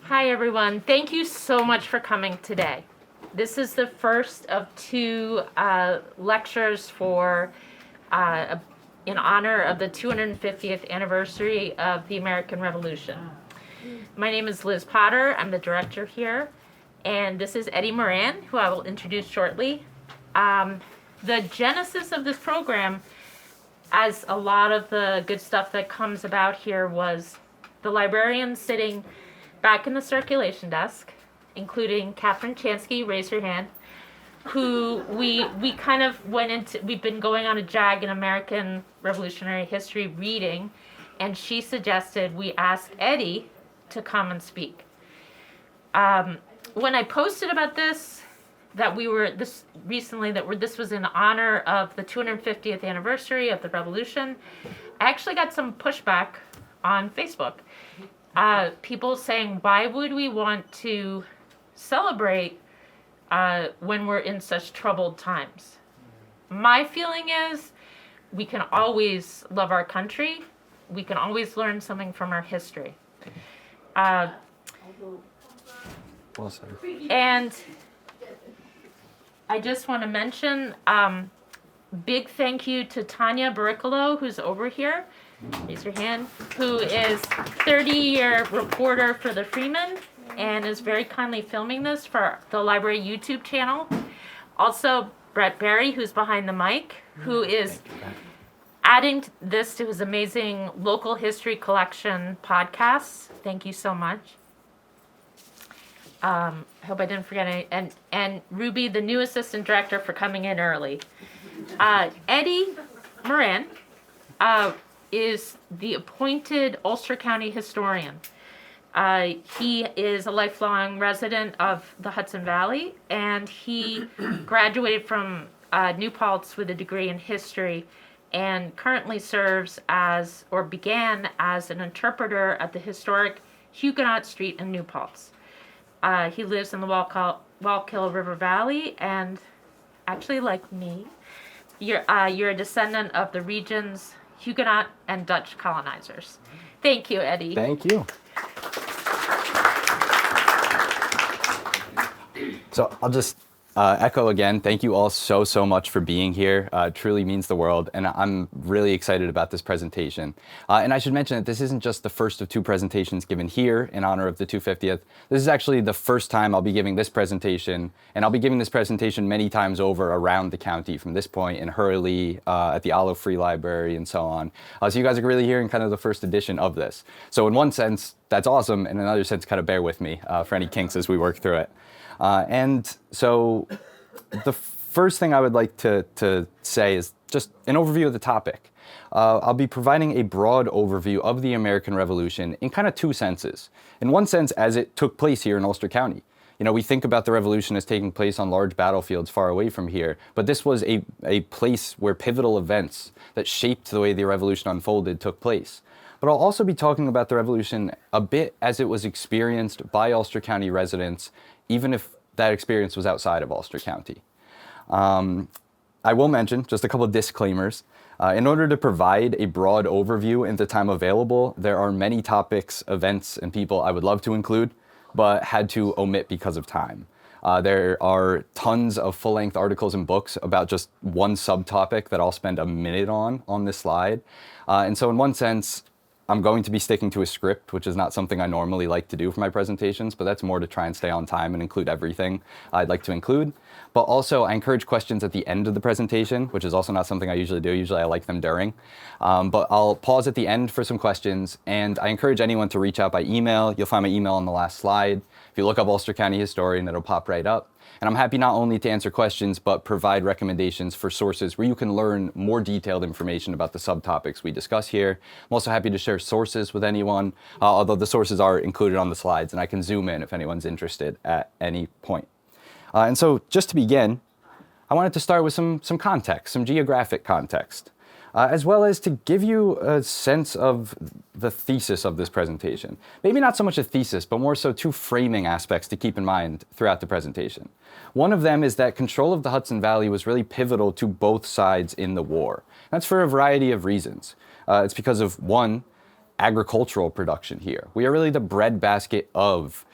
Hi, everyone. Thank you so much for coming today. This is the first of two lectures in honor of the 250th anniversary of the American Revolution. My name is Liz Potter. I'm the director here. And this is Eddie Moran, who I will introduce shortly. The genesis of this program, as a lot of the good stuff that comes about here, was the librarians sitting back in the circulation desk, including Catherine Chansky, raise your hand, who we kind of went into, we've been going on a JAG in American Revolutionary History reading, and she suggested we ask Eddie to come and speak. When I posted about this, this was in honor of the 250th anniversary of the Revolution, I actually got some pushback on Facebook. People saying, why would we want to celebrate when we're in such troubled times? My feeling is we can always love our country. We can always learn something from our history. Well said. And I just want to mention, big thank you to Tanya Baricolo, who's over here. Raise your hand. Who is 30-year reporter for the Freeman and is very kindly filming this for the library YouTube channel. Also, Brett Berry, who's behind the mic, who is adding this to his amazing local history collection podcasts. Thank you so much. I hope I didn't forget any. And Ruby, the new assistant director, for coming in early. Eddie Moran is the appointed Ulster County Historian. He is a lifelong resident of the Hudson Valley, and he graduated from New Paltz with a degree in history and currently serves began as an interpreter at the historic Huguenot Street in New Paltz. He lives in the Wallkill River Valley, and actually, like me, you're a descendant of the region's Huguenot and Dutch colonizers. Thank you, Eddie. Thank you. So I'll just echo again, thank you all so much for being here. It truly means the world, and I'm really excited about this presentation. And I should mention that this isn't just the first of two presentations given here in honor of the 250th. This is actually the first time I'll be giving this presentation, and I'll be giving this presentation many times over around the county from this point in Hurley, at the Olive Free Library, and so on. So you guys are really hearing kind of the first edition of this. So in one sense, that's awesome, and in another sense, kind of bear with me for any kinks as we work through it. And so the first thing I would like to say is just an overview of the topic. I'll be providing a broad overview of the American Revolution in kind of two senses. In one sense, as it took place here in Ulster County. You know, we think about the Revolution as taking place on large battlefields far away from here, but this was a place where pivotal events that shaped the way the Revolution unfolded took place. But I'll also be talking about the Revolution a bit as it was experienced by Ulster County residents, even if that experience was outside of Ulster County. I will mention just a couple of disclaimers. In order to provide a broad overview in the time available, there are many topics, events, and people I would love to include, but had to omit because of time. There are tons of full-length articles and books about just one subtopic that I'll spend a minute on this slide. And so in one sense, I'm going to be sticking to a script, which is not something I normally like to do for my presentations, but that's more to try and stay on time and include everything I'd like to include. But also, I encourage questions at the end of the presentation, which is also not something I usually do. Usually I like them during. But I'll pause at the end for some questions, and I encourage anyone to reach out by email. You'll find my email on the last slide. If you look up Ulster County Historian, it'll pop right up. And I'm happy not only to answer questions, but provide recommendations for sources where you can learn more detailed information about the subtopics we discuss here. I'm also happy to share sources with anyone, although the sources are included on the slides, and I can zoom in if anyone's interested at any point. And so just to begin, I wanted to start with some context, some geographic context. As well as to give you a sense of the thesis of this presentation. Maybe not so much a thesis, but more so two framing aspects to keep in mind throughout the presentation. One of them is that control of the Hudson Valley was really pivotal to both sides in the war. That's for a variety of reasons. It's because of, one, agricultural production here. We are really the breadbasket of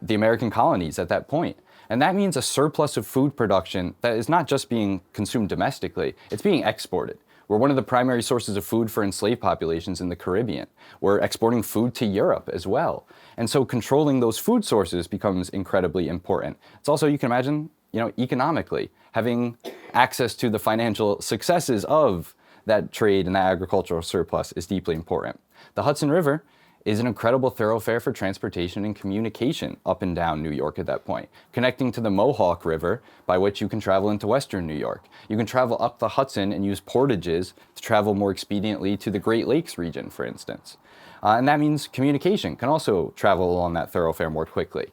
the American colonies at that point. And that means a surplus of food production that is not just being consumed domestically, it's being exported. We're one of the primary sources of food for enslaved populations in the Caribbean. We're exporting food to Europe as well. And so controlling those food sources becomes incredibly important. It's also, you can imagine, economically, having access to the financial successes of that trade and that agricultural surplus is deeply important. The Hudson River is an incredible thoroughfare for transportation and communication up and down New York at that point, connecting to the Mohawk River, by which you can travel into western New York. You can travel up the Hudson and use portages to travel more expediently to the Great Lakes region, for instance. And that means communication can also travel along that thoroughfare more quickly.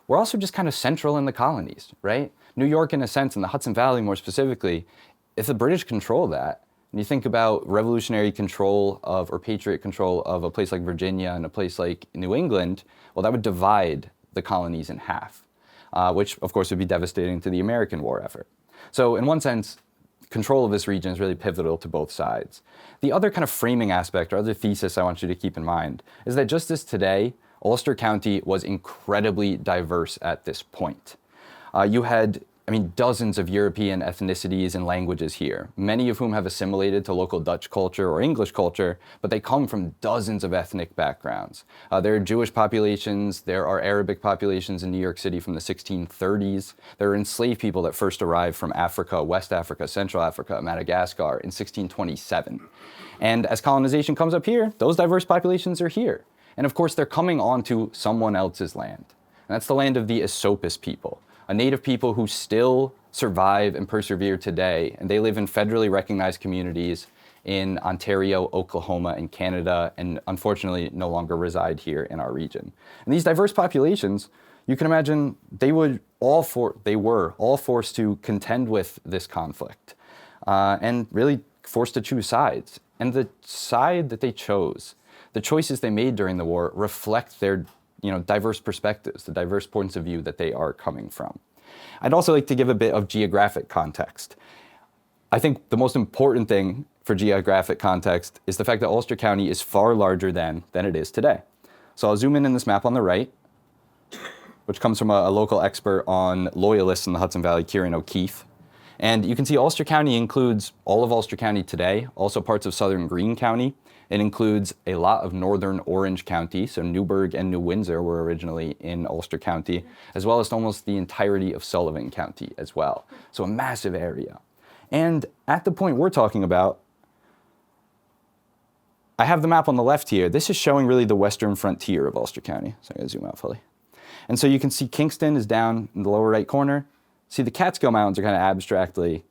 We're also just kind of central in the colonies, right? New York, in a sense, and the Hudson Valley more specifically, if the British control that, and you think about revolutionary control of, or patriot control of a place like Virginia and a place like New England, well, that would divide the colonies in half, which of course would be devastating to the American war effort. So in one sense, control of this region is really pivotal to both sides. The other kind of framing aspect, or other thesis I want you to keep in mind, is that just as today, Ulster County was incredibly diverse at this point. You had dozens of European ethnicities and languages here, many of whom have assimilated to local Dutch culture or English culture, but they come from dozens of ethnic backgrounds. There are Jewish populations, there are Arabic populations in New York City from the 1630s, there are enslaved people that first arrived from Africa, West Africa, Central Africa, Madagascar in 1627. And as colonization comes up here, those diverse populations are here. And of course, they're coming onto someone else's land. And that's the land of the Esopus people, a native people who still survive and persevere today, and they live in federally recognized communities in Ontario, Oklahoma, and Canada, and unfortunately no longer reside here in our region. And these diverse populations, you can imagine, they were all forced to contend with this conflict, and really forced to choose sides. And the side that they chose, the choices they made during the war, reflect their diverse perspectives, the diverse points of view that they are coming from. I'd also like to give a bit of geographic context. I think the most important thing for geographic context is the fact that Ulster County is far larger than it is today. So I'll zoom in this map on the right, which comes from a local expert on loyalists in the Hudson Valley, Kieran O'Keefe. And you can see Ulster County includes all of Ulster County today, also parts of southern Greene County. It includes a lot of northern Orange County, so Newburgh and New Windsor were originally in Ulster County, as well as almost the entirety of Sullivan County as well. So a massive area. And at the point we're talking about, I have the map on the left here. This is showing really the western frontier of Ulster County. So I'm going to zoom out fully. And so you can see Kingston is down in the lower right corner. See, the Catskill Mountains are kind of abstractly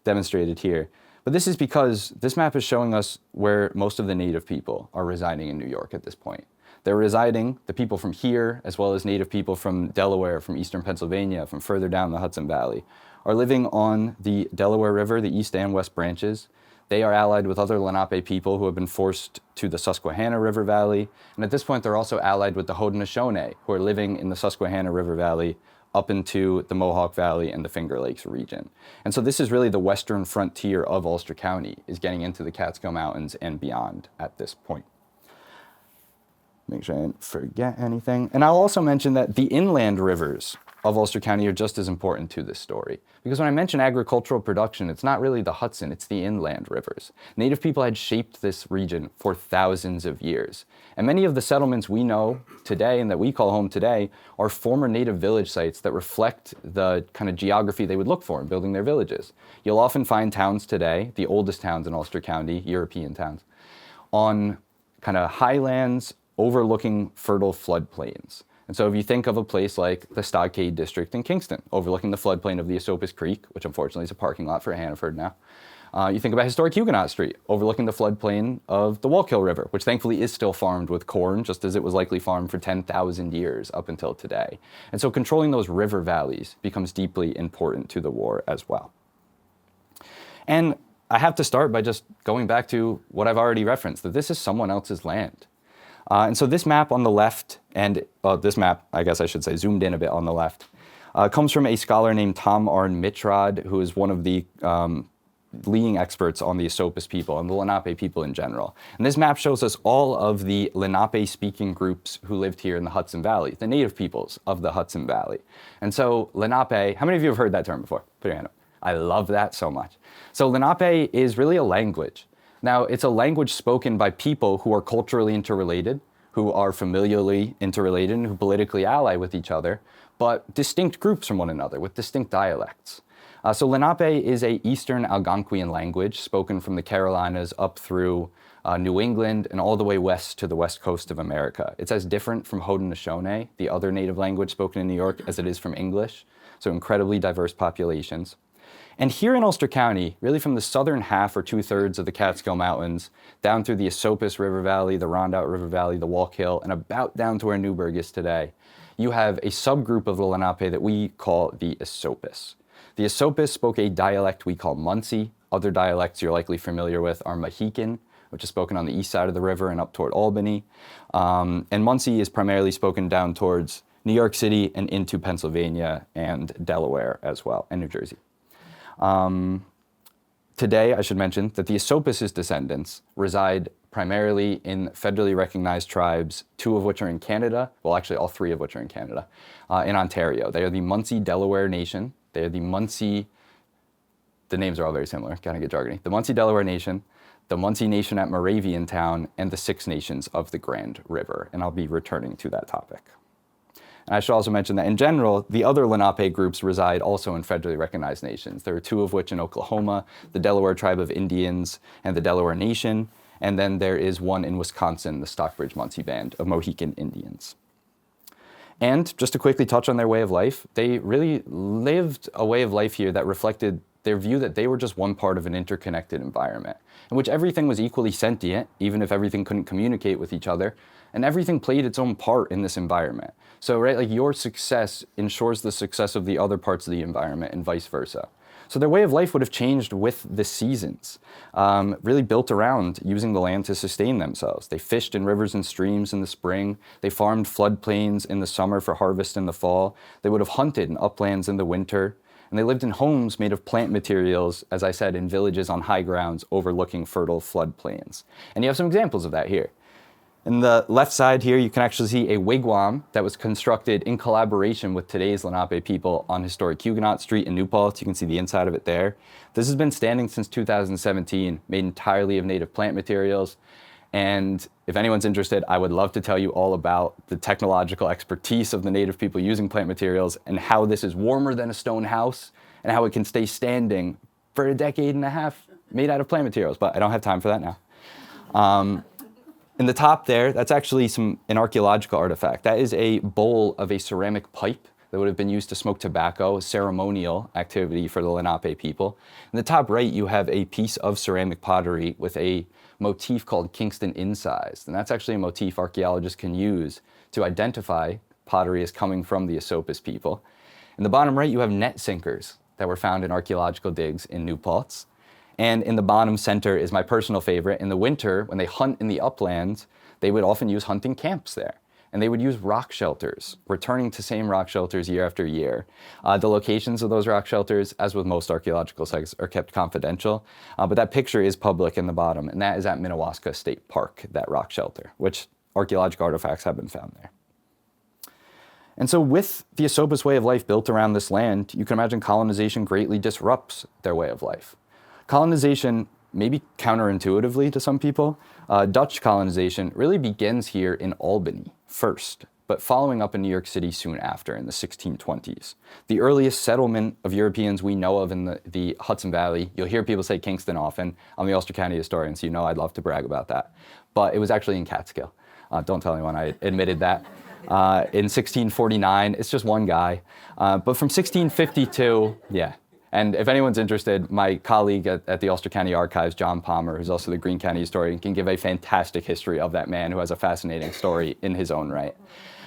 demonstrated here. But this is because this map is showing us where most of the native people are residing in New York at this point. They're residing, the people from here, as well as native people from Delaware, from eastern Pennsylvania, from further down the Hudson Valley, are living on the Delaware River, the east and west branches. They are allied with other Lenape people who have been forced to the Susquehanna River Valley. And at this point, they're also allied with the Haudenosaunee, who are living in the Susquehanna River Valley up into the Mohawk Valley and the Finger Lakes region. And so this is really the western frontier of Ulster County, is getting into the Catskill Mountains and beyond at this point. Make sure I didn't forget anything. And I'll also mention that the inland rivers of Ulster County are just as important to this story. Because when I mention agricultural production, it's not really the Hudson, it's the inland rivers. Native people had shaped this region for thousands of years. And many of the settlements we know today and that we call home today are former native village sites that reflect the kind of geography they would look for in building their villages. You'll often find towns today, the oldest towns in Ulster County, European towns, on kind of highlands overlooking fertile floodplains. And so if you think of a place like the Stockade District in Kingston, overlooking the floodplain of the Esopus Creek, which unfortunately is a parking lot for Hannaford now. You think about Historic Huguenot Street, overlooking the floodplain of the Wallkill River, which thankfully is still farmed with corn, just as it was likely farmed for 10,000 years up until today. And so controlling those river valleys becomes deeply important to the war as well. And I have to start by just going back to what I've already referenced, that this is someone else's land. And so this map on the left, and this map, I guess I should say, zoomed in a bit on the left, comes from a scholar named Tom Arne Mitrod, who is one of the leading experts on the Esopus people and the Lenape people in general. And this map shows us all of the Lenape-speaking groups who lived here in the Hudson Valley, the native peoples of the Hudson Valley. And so Lenape, how many of you have heard that term before? Put your hand up. I love that so much. So Lenape is really a language. Now, it's a language spoken by people who are culturally interrelated, who are familially interrelated, and who politically ally with each other, but distinct groups from one another with distinct dialects. So Lenape is a Eastern Algonquian language spoken from the Carolinas up through New England and all the way west to the west coast of America. It's as different from Haudenosaunee, the other native language spoken in New York, as it is from English, so incredibly diverse populations. And here in Ulster County, really from the southern half or 2/3 of the Catskill Mountains, down through the Esopus River Valley, the Rondout River Valley, the Wallkill, and about down to where Newburgh is today, you have a subgroup of the Lenape that we call the Esopus. The Esopus spoke a dialect we call Munsee. Other dialects you're likely familiar with are Mohican, which is spoken on the east side of the river and up toward Albany. And Munsee is primarily spoken down towards New York City and into Pennsylvania and Delaware as well, and New Jersey. Today, I should mention that the Esopus's descendants reside primarily in federally recognized tribes, 2 of which are in Canada, well actually all 3 of which are in Canada, in Ontario. They are the Munsee Delaware Nation. They are the Munsee, the names are all very similar, kind of get jargony. The Munsee Delaware Nation, the Munsee Nation at Moraviantown, and the 6 nations of the Grand River. And I'll be returning to that topic. And I should also mention that in general, the other Lenape groups reside also in federally recognized nations. There are 2 of which in Oklahoma, the Delaware Tribe of Indians and the Delaware Nation. And then there is one in Wisconsin, the Stockbridge Munsee Band of Mohican Indians. And just to quickly touch on their way of life, they really lived a way of life here that reflected their view that they were just one part of an interconnected environment, in which everything was equally sentient, even if everything couldn't communicate with each other, and everything played its own part in this environment. So, right, like your success ensures the success of the other parts of the environment and vice versa. So their way of life would have changed with the seasons, really built around using the land to sustain themselves. They fished in rivers and streams in the spring. They farmed floodplains in the summer for harvest in the fall. They would have hunted in uplands in the winter. And they lived in homes made of plant materials, as I said, in villages on high grounds overlooking fertile floodplains. And you have some examples of that here. In the left side here, you can actually see a wigwam that was constructed in collaboration with today's Lenape people on Historic Huguenot Street in New Paltz. You can see the inside of it there. This has been standing since 2017, made entirely of native plant materials. And if anyone's interested, I would love to tell you all about the technological expertise of the native people using plant materials and how this is warmer than a stone house and how it can stay standing for a decade and a half made out of plant materials. But I don't have time for that now. In the top there, that's actually an archaeological artifact. That is a bowl of a ceramic pipe that would have been used to smoke tobacco, a ceremonial activity for the Lenape people. In the top right, you have a piece of ceramic pottery with a motif called Kingston incised. And that's actually a motif archaeologists can use to identify pottery as coming from the Esopus people. In the bottom right, you have net sinkers that were found in archaeological digs in New Paltz. And in the bottom center is my personal favorite. In the winter, when they hunt in the uplands, they would often use hunting camps there. And they would use rock shelters, returning to same rock shelters year after year. The locations of those rock shelters, as with most archaeological sites, are kept confidential. But that picture is public in the bottom, and that is at Minnewaska State Park, that rock shelter, which archaeological artifacts have been found there. And so with the Esopus way of life built around this land, you can imagine colonization greatly disrupts their way of life. Colonization, maybe counterintuitively to some people, Dutch colonization really begins here in Albany first, but following up in New York City soon after in the 1620s. The earliest settlement of Europeans we know of in the Hudson Valley, you'll hear people say Kingston often. I'm the Ulster County Historian, so you know I'd love to brag about that. But it was actually in Catskill. Don't tell anyone I admitted that. In 1649, it's just one guy. But from 1652, yeah. And if anyone's interested, my colleague at the Ulster County Archives, John Palmer, who's also the Greene County Historian, can give a fantastic history of that man who has a fascinating story in his own right.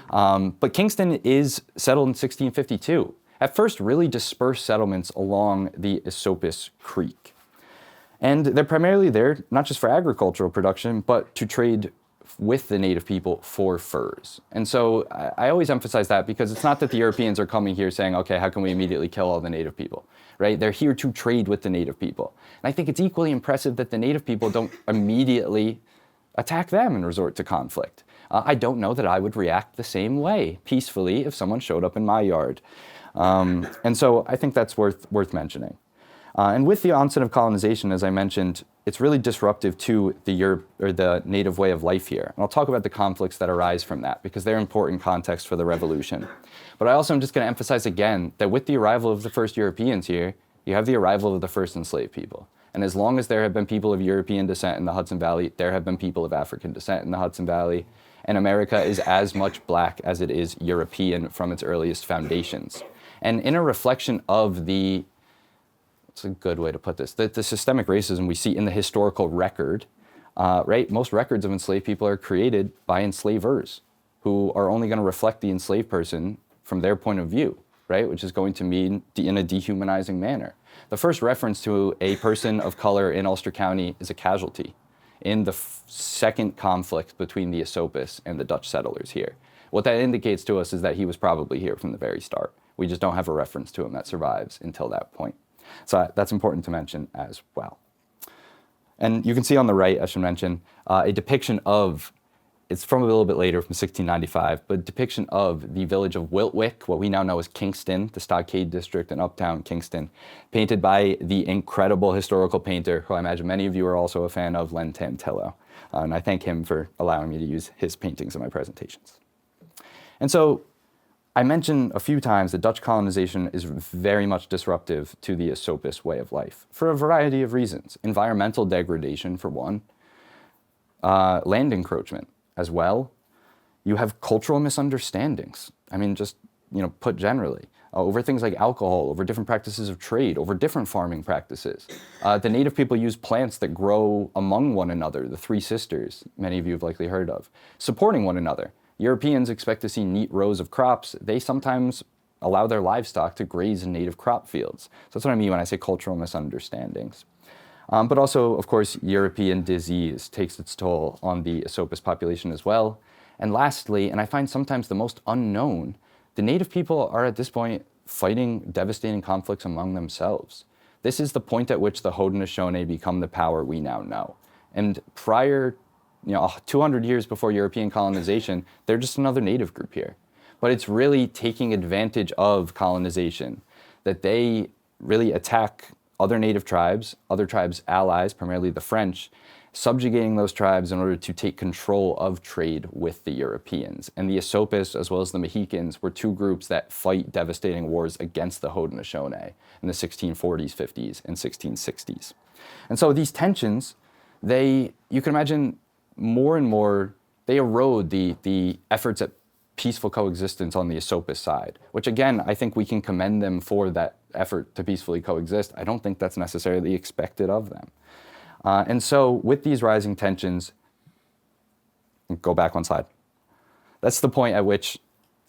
But Kingston is settled in 1652. At first, really dispersed settlements along the Esopus Creek. And they're primarily there, not just for agricultural production, but to trade with the native people for furs. And so I always emphasize that because it's not that the Europeans are coming here saying, okay, how can we immediately kill all the native people? right? They're here to trade with the native people. And I think it's equally impressive that the native people don't immediately attack them and resort to conflict. I don't know that I would react the same way peacefully if someone showed up in my yard. And so I think that's worth mentioning. And with the onset of colonization, as I mentioned, it's really disruptive to the native way of life here. And I'll talk about the conflicts that arise from that because they're important context for the revolution. But I also am just going to emphasize again that with the arrival of the first Europeans here, you have the arrival of the first enslaved people. And as long as there have been people of European descent in the Hudson Valley, there have been people of African descent in the Hudson Valley. And America is as much black as it is European from its earliest foundations. And in a reflection of it's a good way to put this, the systemic racism we see in the historical record, right? Most records of enslaved people are created by enslavers who are only going to reflect the enslaved person from their point of view, right? Which is going to mean in a dehumanizing manner. The first reference to a person of color in Ulster County is a casualty in the second conflict between the Esopus and the Dutch settlers here. What that indicates to us is that he was probably here from the very start. We just don't have a reference to him that survives until that point. So that's important to mention as well. And you can see on the right, I should mention, a depiction of, it's from a little bit later, from 1695, but a depiction of the village of Wiltwyck, what we now know as Kingston, the Stockade District in uptown Kingston, painted by the incredible historical painter, who I imagine many of you are also a fan of, Len Tantillo. And I thank him for allowing me to use his paintings in my presentations. And so I mentioned a few times that Dutch colonization is very much disruptive to the Esopus way of life for a variety of reasons. Environmental degradation, for one, land encroachment as well. You have cultural misunderstandings. I mean, just, put generally, over things like alcohol, over different practices of trade, over different farming practices. The native people use plants that grow among one another, the Three Sisters, many of you have likely heard of, supporting one another. Europeans expect to see neat rows of crops. They sometimes allow their livestock to graze in native crop fields. So that's what I mean when I say cultural misunderstandings. But also, of course, European disease takes its toll on the Esopus population as well. And lastly, and I find sometimes the most unknown, the native people are at this point fighting devastating conflicts among themselves. This is the point at which the Haudenosaunee become the power we now know. And prior 200 years before European colonization, they're just another native group here. But it's really taking advantage of colonization that they really attack other native tribes, other tribes' allies, primarily the French, subjugating those tribes in order to take control of trade with the Europeans. And the Esopus, as well as the Mohicans, were two groups that fight devastating wars against the Haudenosaunee in the 1640s, 50s, and 1660s. And so these tensions, you can imagine, more and more, they erode the efforts at peaceful coexistence on the Esopus side, which again, I think we can commend them for that effort to peacefully coexist. I don't think that's necessarily expected of them. And so with these rising tensions, go back one slide. That's the point at which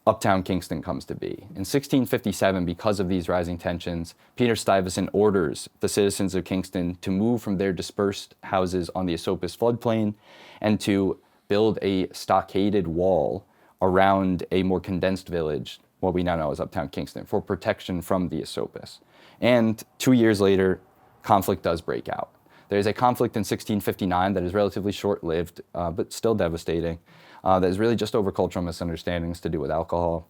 uptown Kingston comes to be. In 1657, because of these rising tensions, Peter Stuyvesant orders the citizens of Kingston to move from their dispersed houses on the Esopus floodplain and to build a stockaded wall around a more condensed village, what we now know as uptown Kingston, for protection from the Esopus. And 2 years later, conflict does break out. There's a conflict in 1659 that is relatively short-lived, but still devastating, that is really just over cultural misunderstandings to do with alcohol.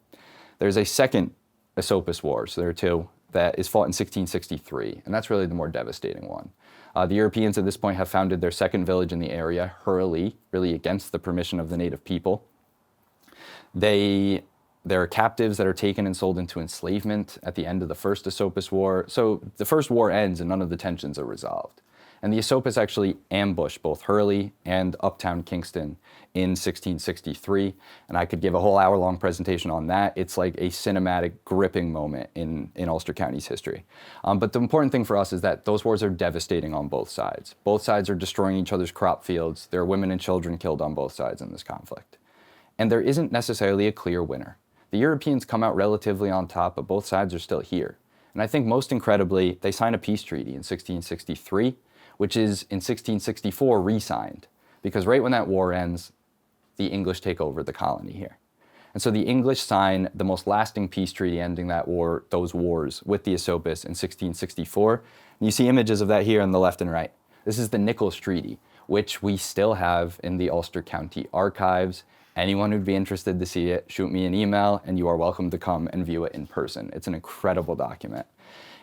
There's a second Esopus War, so there are two, that is fought in 1663, and that's really the more devastating one. The Europeans at this point have founded their second village in the area, Hurley, really against the permission of the native people. There are captives that are taken and sold into enslavement at the end of the first Esopus War. So the first war ends and none of the tensions are resolved. And the Esopus actually ambushed both Hurley and uptown Kingston in 1663. And I could give a whole hour-long presentation on that. It's like a cinematic, gripping moment in Ulster County's history. But the important thing for us is that those wars are devastating on both sides. Both sides are destroying each other's crop fields. There are women and children killed on both sides in this conflict. And there isn't necessarily a clear winner. The Europeans come out relatively on top, but both sides are still here. And I think most incredibly, they sign a peace treaty in 1663, which is in 1664 re-signed, because right when that war ends, the English take over the colony here. And so the English sign the most lasting peace treaty ending those wars with the Esopus in 1664. And you see images of that here on the left and right. This is the Nichols Treaty, which we still have in the Ulster County archives. Anyone who'd be interested to see it, shoot me an email and you are welcome to come and view it in person. It's an incredible document.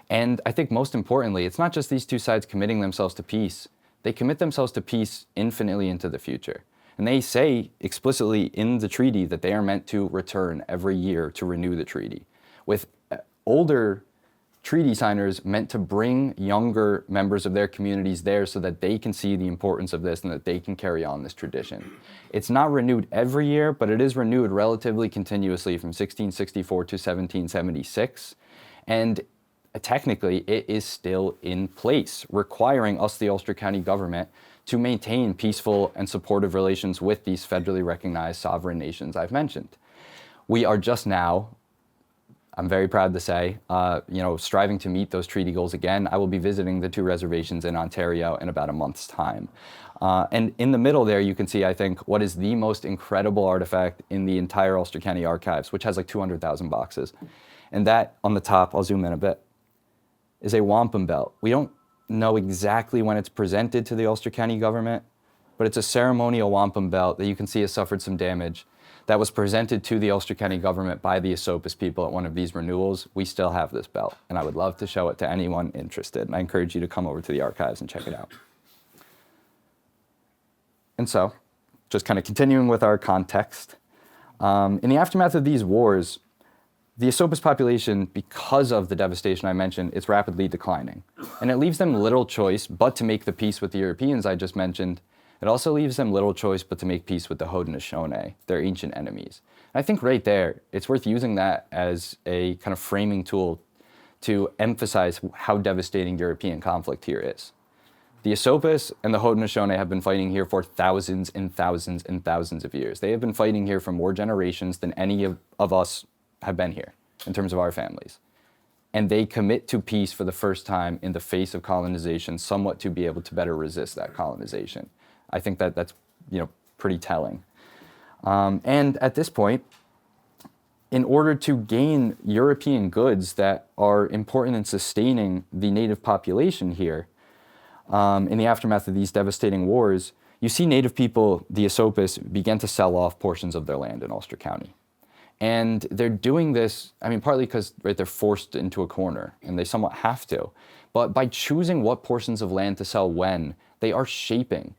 And I think most importantly, it's not just these two sides committing themselves to peace. They commit themselves to peace infinitely into the future. And they say explicitly in the treaty that they are meant to return every year to renew the treaty, with older treaty signers meant to bring younger members of their communities there so that they can see the importance of this and that they can carry on this tradition. It's not renewed every year, but it is renewed relatively continuously from 1664 to 1776. And technically, it is still in place, requiring us, the Ulster County government, to maintain peaceful and supportive relations with these federally recognized sovereign nations I've mentioned. We are just now, I'm very proud to say, striving to meet those treaty goals again. I will be visiting the two reservations in Ontario in about a month's time. And in the middle there, you can see, I think, what is the most incredible artifact in the entire Ulster County archives, which has like 200,000 boxes. And that on the top, I'll zoom in a bit, is a wampum belt. We don't know exactly when it's presented to the Ulster County government, but it's a ceremonial wampum belt that you can see has suffered some damage that was presented to the Ulster County government by the Esopus people at one of these renewals. We still have this belt, and I would love to show it to anyone interested, and I encourage you to come over to the archives and check it out. And so, just kind of continuing with our context, in the aftermath of these wars, the Esopus population, because of the devastation I mentioned, it's rapidly declining. And it leaves them little choice but to make the peace with the Europeans I just mentioned. It also leaves them little choice but to make peace with the Haudenosaunee, their ancient enemies. And I think right there, it's worth using that as a kind of framing tool to emphasize how devastating European conflict here is. The Esopus and the Haudenosaunee have been fighting here for thousands and thousands and thousands of years. They have been fighting here for more generations than any of us have been here in terms of our families. And they commit to peace for the first time in the face of colonization, somewhat to be able to better resist that colonization. I think that's pretty telling. And at this point, in order to gain European goods that are important in sustaining the native population here, in the aftermath of these devastating wars, you see native people, the Esopus, begin to sell off portions of their land in Ulster County. And they're doing this, partly because they're forced into a corner, and they somewhat have to. But by choosing what portions of land to sell when, they are shaping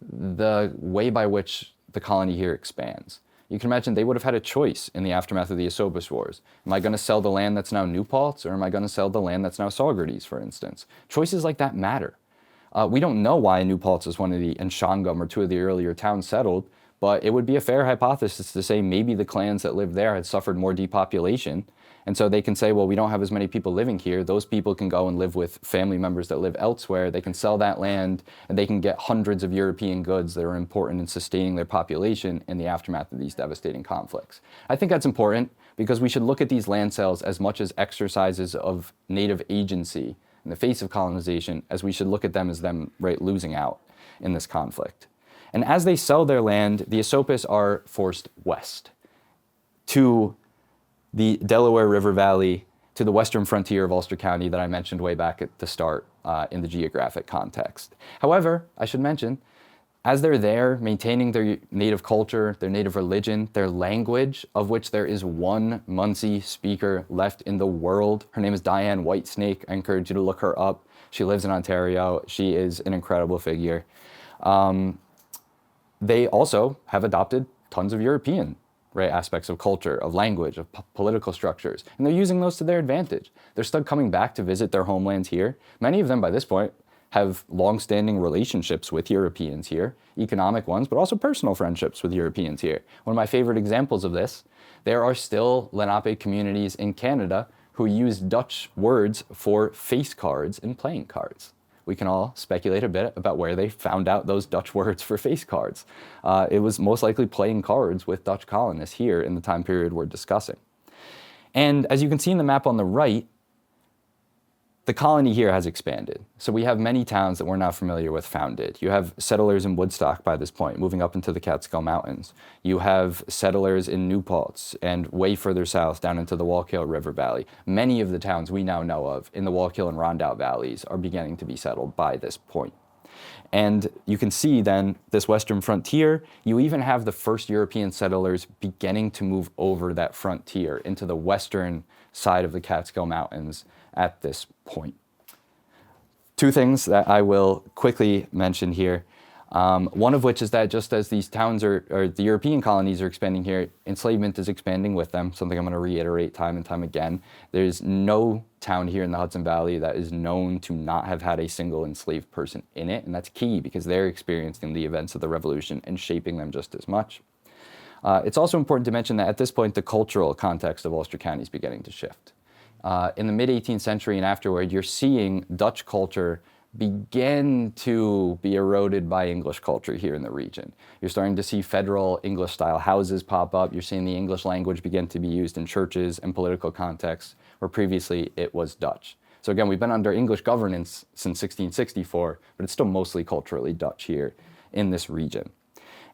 the way by which the colony here expands. You can imagine they would have had a choice in the aftermath of the Esopus Wars. Am I going to sell the land that's now New Paltz, or am I going to sell the land that's now Saugerties, for instance? Choices like that matter. We don't know why New Paltz is one of the, and Shongum or two of the earlier towns settled, but it would be a fair hypothesis to say maybe the clans that lived there had suffered more depopulation. And so they can say, well, we don't have as many people living here. Those people can go and live with family members that live elsewhere. They can sell that land and they can get hundreds of European goods that are important in sustaining their population in the aftermath of these devastating conflicts. I think that's important because we should look at these land sales as much as exercises of native agency in the face of colonization as we should look at them as them losing out in this conflict. And as they sell their land, the Esopus are forced west to the Delaware River Valley, to the western frontier of Ulster County that I mentioned way back at the start in the geographic context. However, I should mention, as they're there maintaining their native culture, their native religion, their language, of which there is one Munsee speaker left in the world. Her name is Diane Whitesnake. I encourage you to look her up. She lives in Ontario. She is an incredible figure. They also have adopted tons of European aspects of culture, of language, of political structures, and they're using those to their advantage. They're still coming back to visit their homelands here. Many of them, by this point, have long-standing relationships with Europeans here, economic ones, but also personal friendships with Europeans here. One of my favorite examples of this, there are still Lenape communities in Canada who use Dutch words for face cards and playing cards. We can all speculate a bit about where they found out those Dutch words for face cards. It was most likely playing cards with Dutch colonists here in the time period we're discussing. And as you can see in the map on the right, the colony here has expanded. So we have many towns that we're not familiar with founded. You have settlers in Woodstock by this point, moving up into the Catskill Mountains. You have settlers in New Paltz and way further south down into the Wallkill River Valley. Many of the towns we now know of in the Wallkill and Rondout valleys are beginning to be settled by this point. And you can see then this western frontier, you even have the first European settlers beginning to move over that frontier into the western side of the Catskill Mountains at this point. Two things that I will quickly mention here. One of which is that just as these towns or the European colonies are expanding here, enslavement is expanding with them, something I'm going to reiterate time and time again. There's no town here in the Hudson Valley that is known to not have had a single enslaved person in it, and that's key because they're experiencing the events of the Revolution and shaping them just as much. It's also important to mention that at this point, the cultural context of Ulster County is beginning to shift. In the mid-18th century and afterward, you're seeing Dutch culture begin to be eroded by English culture here in the region. You're starting to see federal English-style houses pop up. You're seeing the English language begin to be used in churches and political contexts where previously it was Dutch. So again, we've been under English governance since 1664, but it's still mostly culturally Dutch here in this region.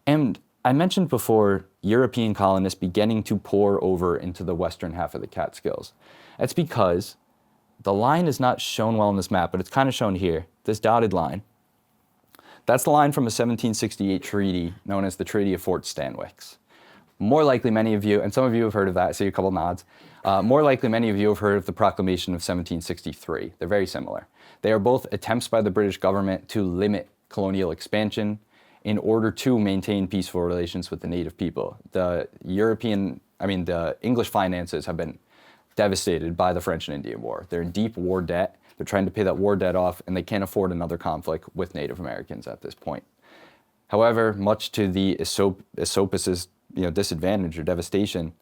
And I mentioned before European colonists beginning to pour over into the western half of the Catskills. That's because the line is not shown well on this map, but it's kind of shown here, this dotted line. That's the line from a 1768 treaty known as the Treaty of Fort Stanwix. More likely many of you, and some of you have heard of that, I see a couple nods, more likely many of you have heard of the Proclamation of 1763. They're very similar. They are both attempts by the British government to limit colonial expansion in order to maintain peaceful relations with the native people. The English finances have been devastated by the French and Indian War. They're in deep war debt. They're trying to pay that war debt off, and they can't afford another conflict with Native Americans at this point. However, much to the Esopus's disadvantage or devastation,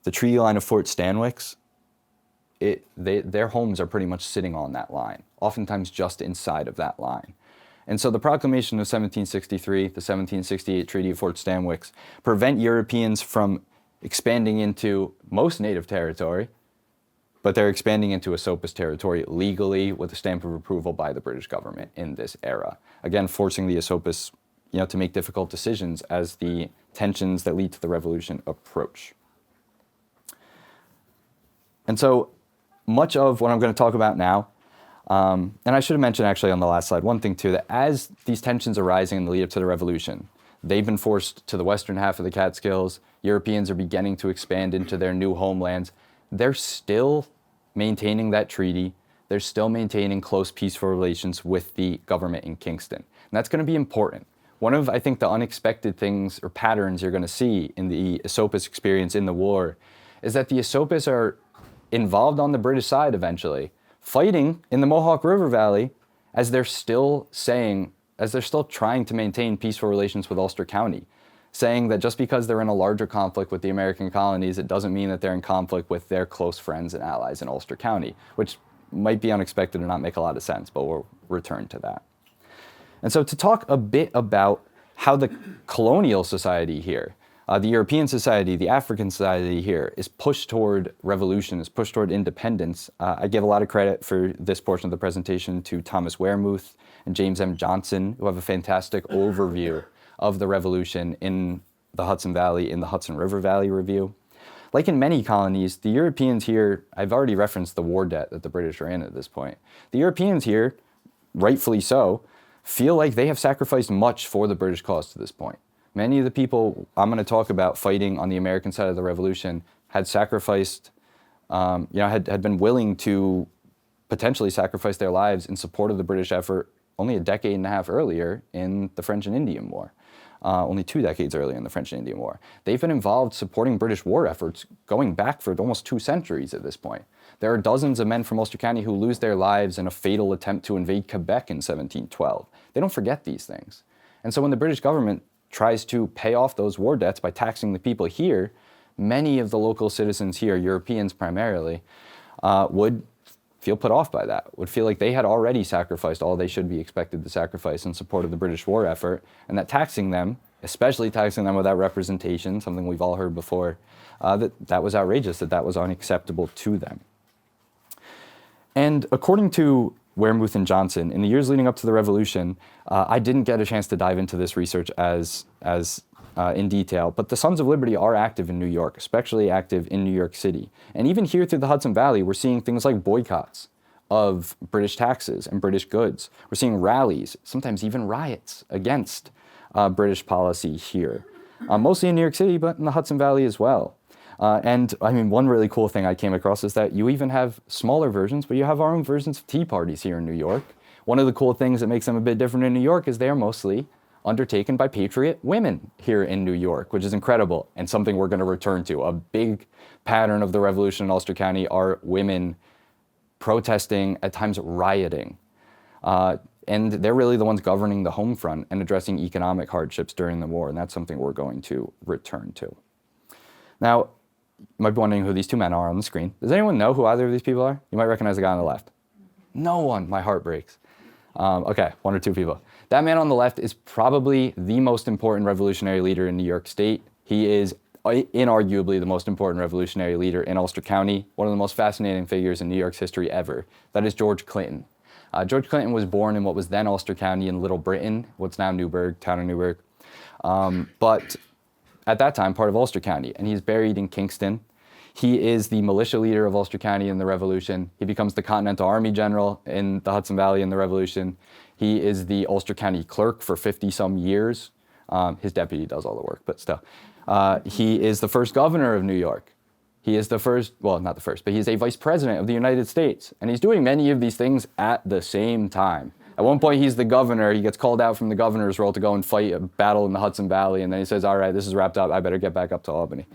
the treaty line of Fort Stanwix, their homes are pretty much sitting on that line, oftentimes just inside of that line. And so the Proclamation of 1763, the 1768 Treaty of Fort Stanwix, prevent Europeans from expanding into most native territory, but they're expanding into Esopus territory legally with a stamp of approval by the British government in this era. Again, forcing the Esopus, to make difficult decisions as the tensions that lead to the revolution approach. And so much of what I'm going to talk about now, and I should have mentioned actually on the last slide, one thing too, that as these tensions are rising in the lead up to the revolution, they've been forced to the western half of the Catskills. Europeans are beginning to expand into their new homelands. They're still maintaining that treaty. They're still maintaining close, peaceful relations with the government in Kingston. And that's going to be important. One of, I think, the unexpected things or patterns you're going to see in the Esopus experience in the war is that the Esopus are involved on the British side eventually, fighting in the Mohawk River Valley as they're still trying to maintain peaceful relations with Ulster County, saying that just because they're in a larger conflict with the American colonies, it doesn't mean that they're in conflict with their close friends and allies in Ulster County, which might be unexpected and not make a lot of sense, but we'll return to that. And so to talk a bit about how the colonial society here, the European society, the African society here, is pushed toward revolution, is pushed toward independence, I give a lot of credit for this portion of the presentation to Thomas Wearmouth and James M. Johnson, who have a fantastic overview of the revolution in the Hudson Valley, in the Hudson River Valley Review. Like in many colonies, the Europeans here, I've already referenced the war debt that the British are in at this point. The Europeans here, rightfully so, feel like they have sacrificed much for the British cause to this point. Many of the people I'm going to talk about fighting on the American side of the revolution had sacrificed, had been willing to potentially sacrifice their lives in support of the British effort only a decade and a half earlier in the French and Indian War. Only 2 decades earlier in the French and Indian War. They've been involved supporting British war efforts going back for almost 2 centuries at this point. There are dozens of men from Ulster County who lose their lives in a fatal attempt to invade Quebec in 1712. They don't forget these things. And so when the British government tries to pay off those war debts by taxing the people here, many of the local citizens here, Europeans primarily, would feel put off by that, would feel like they had already sacrificed all they should be expected to sacrifice in support of the British war effort, and that taxing them, especially taxing them without representation, something we've all heard before, that was outrageous, that was unacceptable to them. And according to Wermuth and Johnson, in the years leading up to the Revolution, I didn't get a chance to dive into this research as in detail, but the Sons of Liberty are active in New York, especially active in New York City. And even here through the Hudson Valley, we're seeing things like boycotts of British taxes and British goods. We're seeing rallies, sometimes even riots against British policy here, mostly in New York City, but in the Hudson Valley as well. And I mean, one really cool thing I came across is that you even have smaller versions, but you have our own versions of tea parties here in New York. One of the cool things that makes them a bit different in New York is they are mostly undertaken by patriot women here in New York, which is incredible and something we're going to return to. A big pattern of the revolution in Ulster County are women protesting, at times rioting. And they're really the ones governing the home front and addressing economic hardships during the war, and that's something we're going to return to. Now, you might be wondering who these two men are on the screen. Does anyone know who either of these people are? You might recognize the guy on the left. No one. My heart breaks. Okay, one or two people. That man on the left is probably the most important revolutionary leader in New York State. He is inarguably the most important revolutionary leader in Ulster County, one of the most fascinating figures in New York's history ever. That is George Clinton. George Clinton was born in what was then Ulster County in Little Britain, what's now Newburgh, town of Newburgh. But at that time, part of Ulster County, and he's buried in Kingston. He is the militia leader of Ulster County in the Revolution. He becomes the Continental Army General in the Hudson Valley in the Revolution. He is the Ulster County clerk for 50-some years. His deputy does all the work, but still. He is the first governor of New York. He is the first, well, not the first, but he's a vice president of the United States. And he's doing many of these things at the same time. At one point, he's the governor. He gets called out from the governor's role to go and fight a battle in the Hudson Valley. And then he says, all right, this is wrapped up. I better get back up to Albany.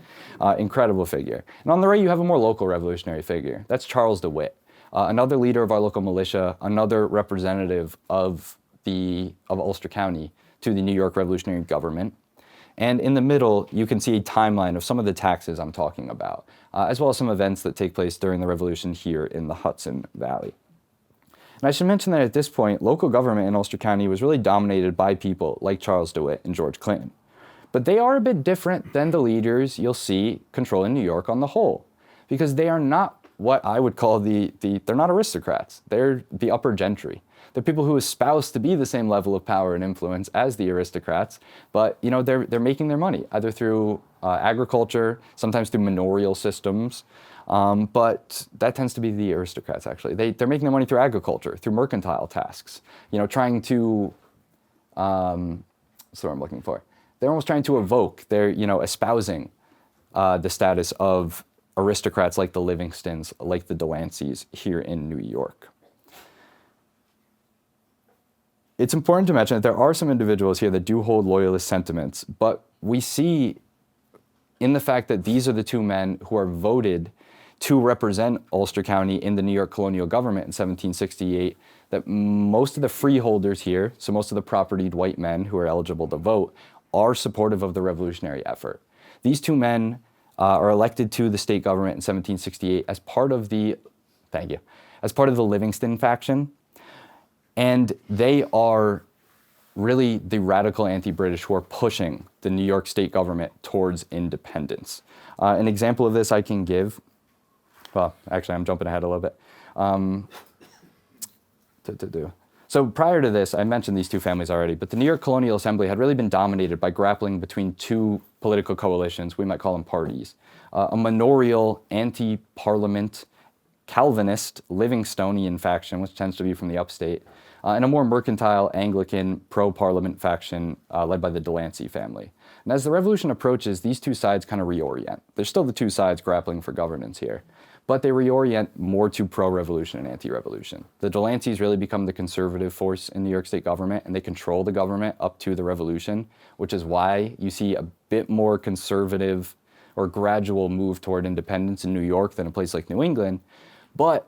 Incredible figure. And on the right, you have a more local revolutionary figure. That's Charles DeWitt, another leader of our local militia, another representative of Ulster County to the New York Revolutionary Government. And in the middle, you can see a timeline of some of the taxes I'm talking about, as well as some events that take place during the Revolution here in the Hudson Valley. And I should mention that at this point, local government in Ulster County was really dominated by people like Charles DeWitt and George Clinton. But they are a bit different than the leaders you'll see controlling New York on the whole, because they are not what I would call they're not aristocrats. They're the upper gentry. They're people who espouse to be the same level of power and influence as the aristocrats, but they're making their money either through agriculture, sometimes through manorial systems, but that tends to be the aristocrats. Actually, they're making their money through agriculture, through mercantile tasks. Trying to what's the word I'm looking for? They're almost trying to evoke. They're espousing the status of aristocrats like the Livingstons, like the Delanceys here in New York. It's important to mention that there are some individuals here that do hold loyalist sentiments, but we see in the fact that these are the two men who are voted to represent Ulster County in the New York colonial government in 1768, that most of the freeholders here, so most of the propertied white men who are eligible to vote, are supportive of the revolutionary effort. These two men are elected to the state government in 1768 as part of the Livingston faction. And they are really the radical anti-British who are pushing the New York state government towards independence. An example of this I can give, well, actually I'm jumping ahead a little bit. So prior to this, I mentioned these two families already, but the New York Colonial Assembly had really been dominated by grappling between two political coalitions, we might call them parties. A manorial anti-parliament Calvinist Livingstonian faction, which tends to be from the upstate, and a more mercantile Anglican pro-parliament faction led by the Delancey family. And as the revolution approaches, these two sides kind of reorient. There's still the two sides grappling for governance here, but they reorient more to pro-revolution and anti-revolution. The Delanceys really become the conservative force in New York state government, and they control the government up to the revolution, which is why you see a bit more conservative or gradual move toward independence in New York than a place like New England. But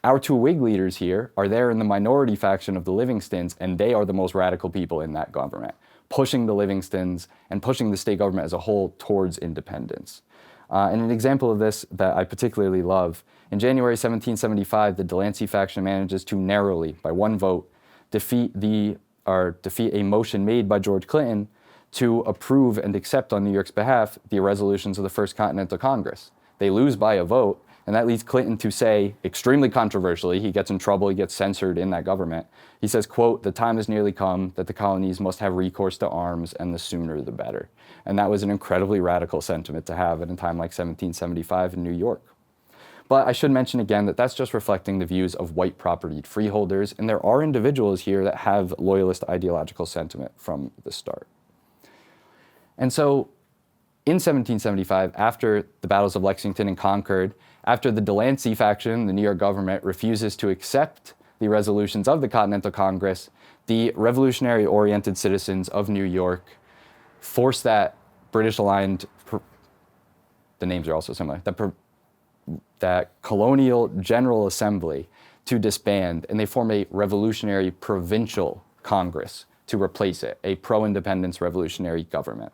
our two Whig leaders here are there in the minority faction of the Livingstons, and they are the most radical people in that government, pushing the Livingstons and pushing the state government as a whole towards independence. And an example of this that I particularly love, in January 1775, the Delancey faction manages to narrowly, by one vote, defeat a motion made by George Clinton to approve and accept on New York's behalf the resolutions of the First Continental Congress. They lose by a vote, And that leads Clinton to say, extremely controversially, he gets in trouble, he gets censored in that government. He says, quote, "The time has nearly come that the colonies must have recourse to arms, and the sooner the better." And that was an incredibly radical sentiment to have at a time like 1775 in New York. But I should mention again that that's just reflecting the views of white propertied freeholders, and there are individuals here that have loyalist ideological sentiment from the start. And so in 1775, after the battles of Lexington and Concord, after the Delancey faction, the New York government, refuses to accept the resolutions of the Continental Congress, the revolutionary-oriented citizens of New York force that British-aligned, the names are also similar, that colonial General Assembly to disband, and they form a revolutionary provincial Congress to replace it, a pro-independence revolutionary government.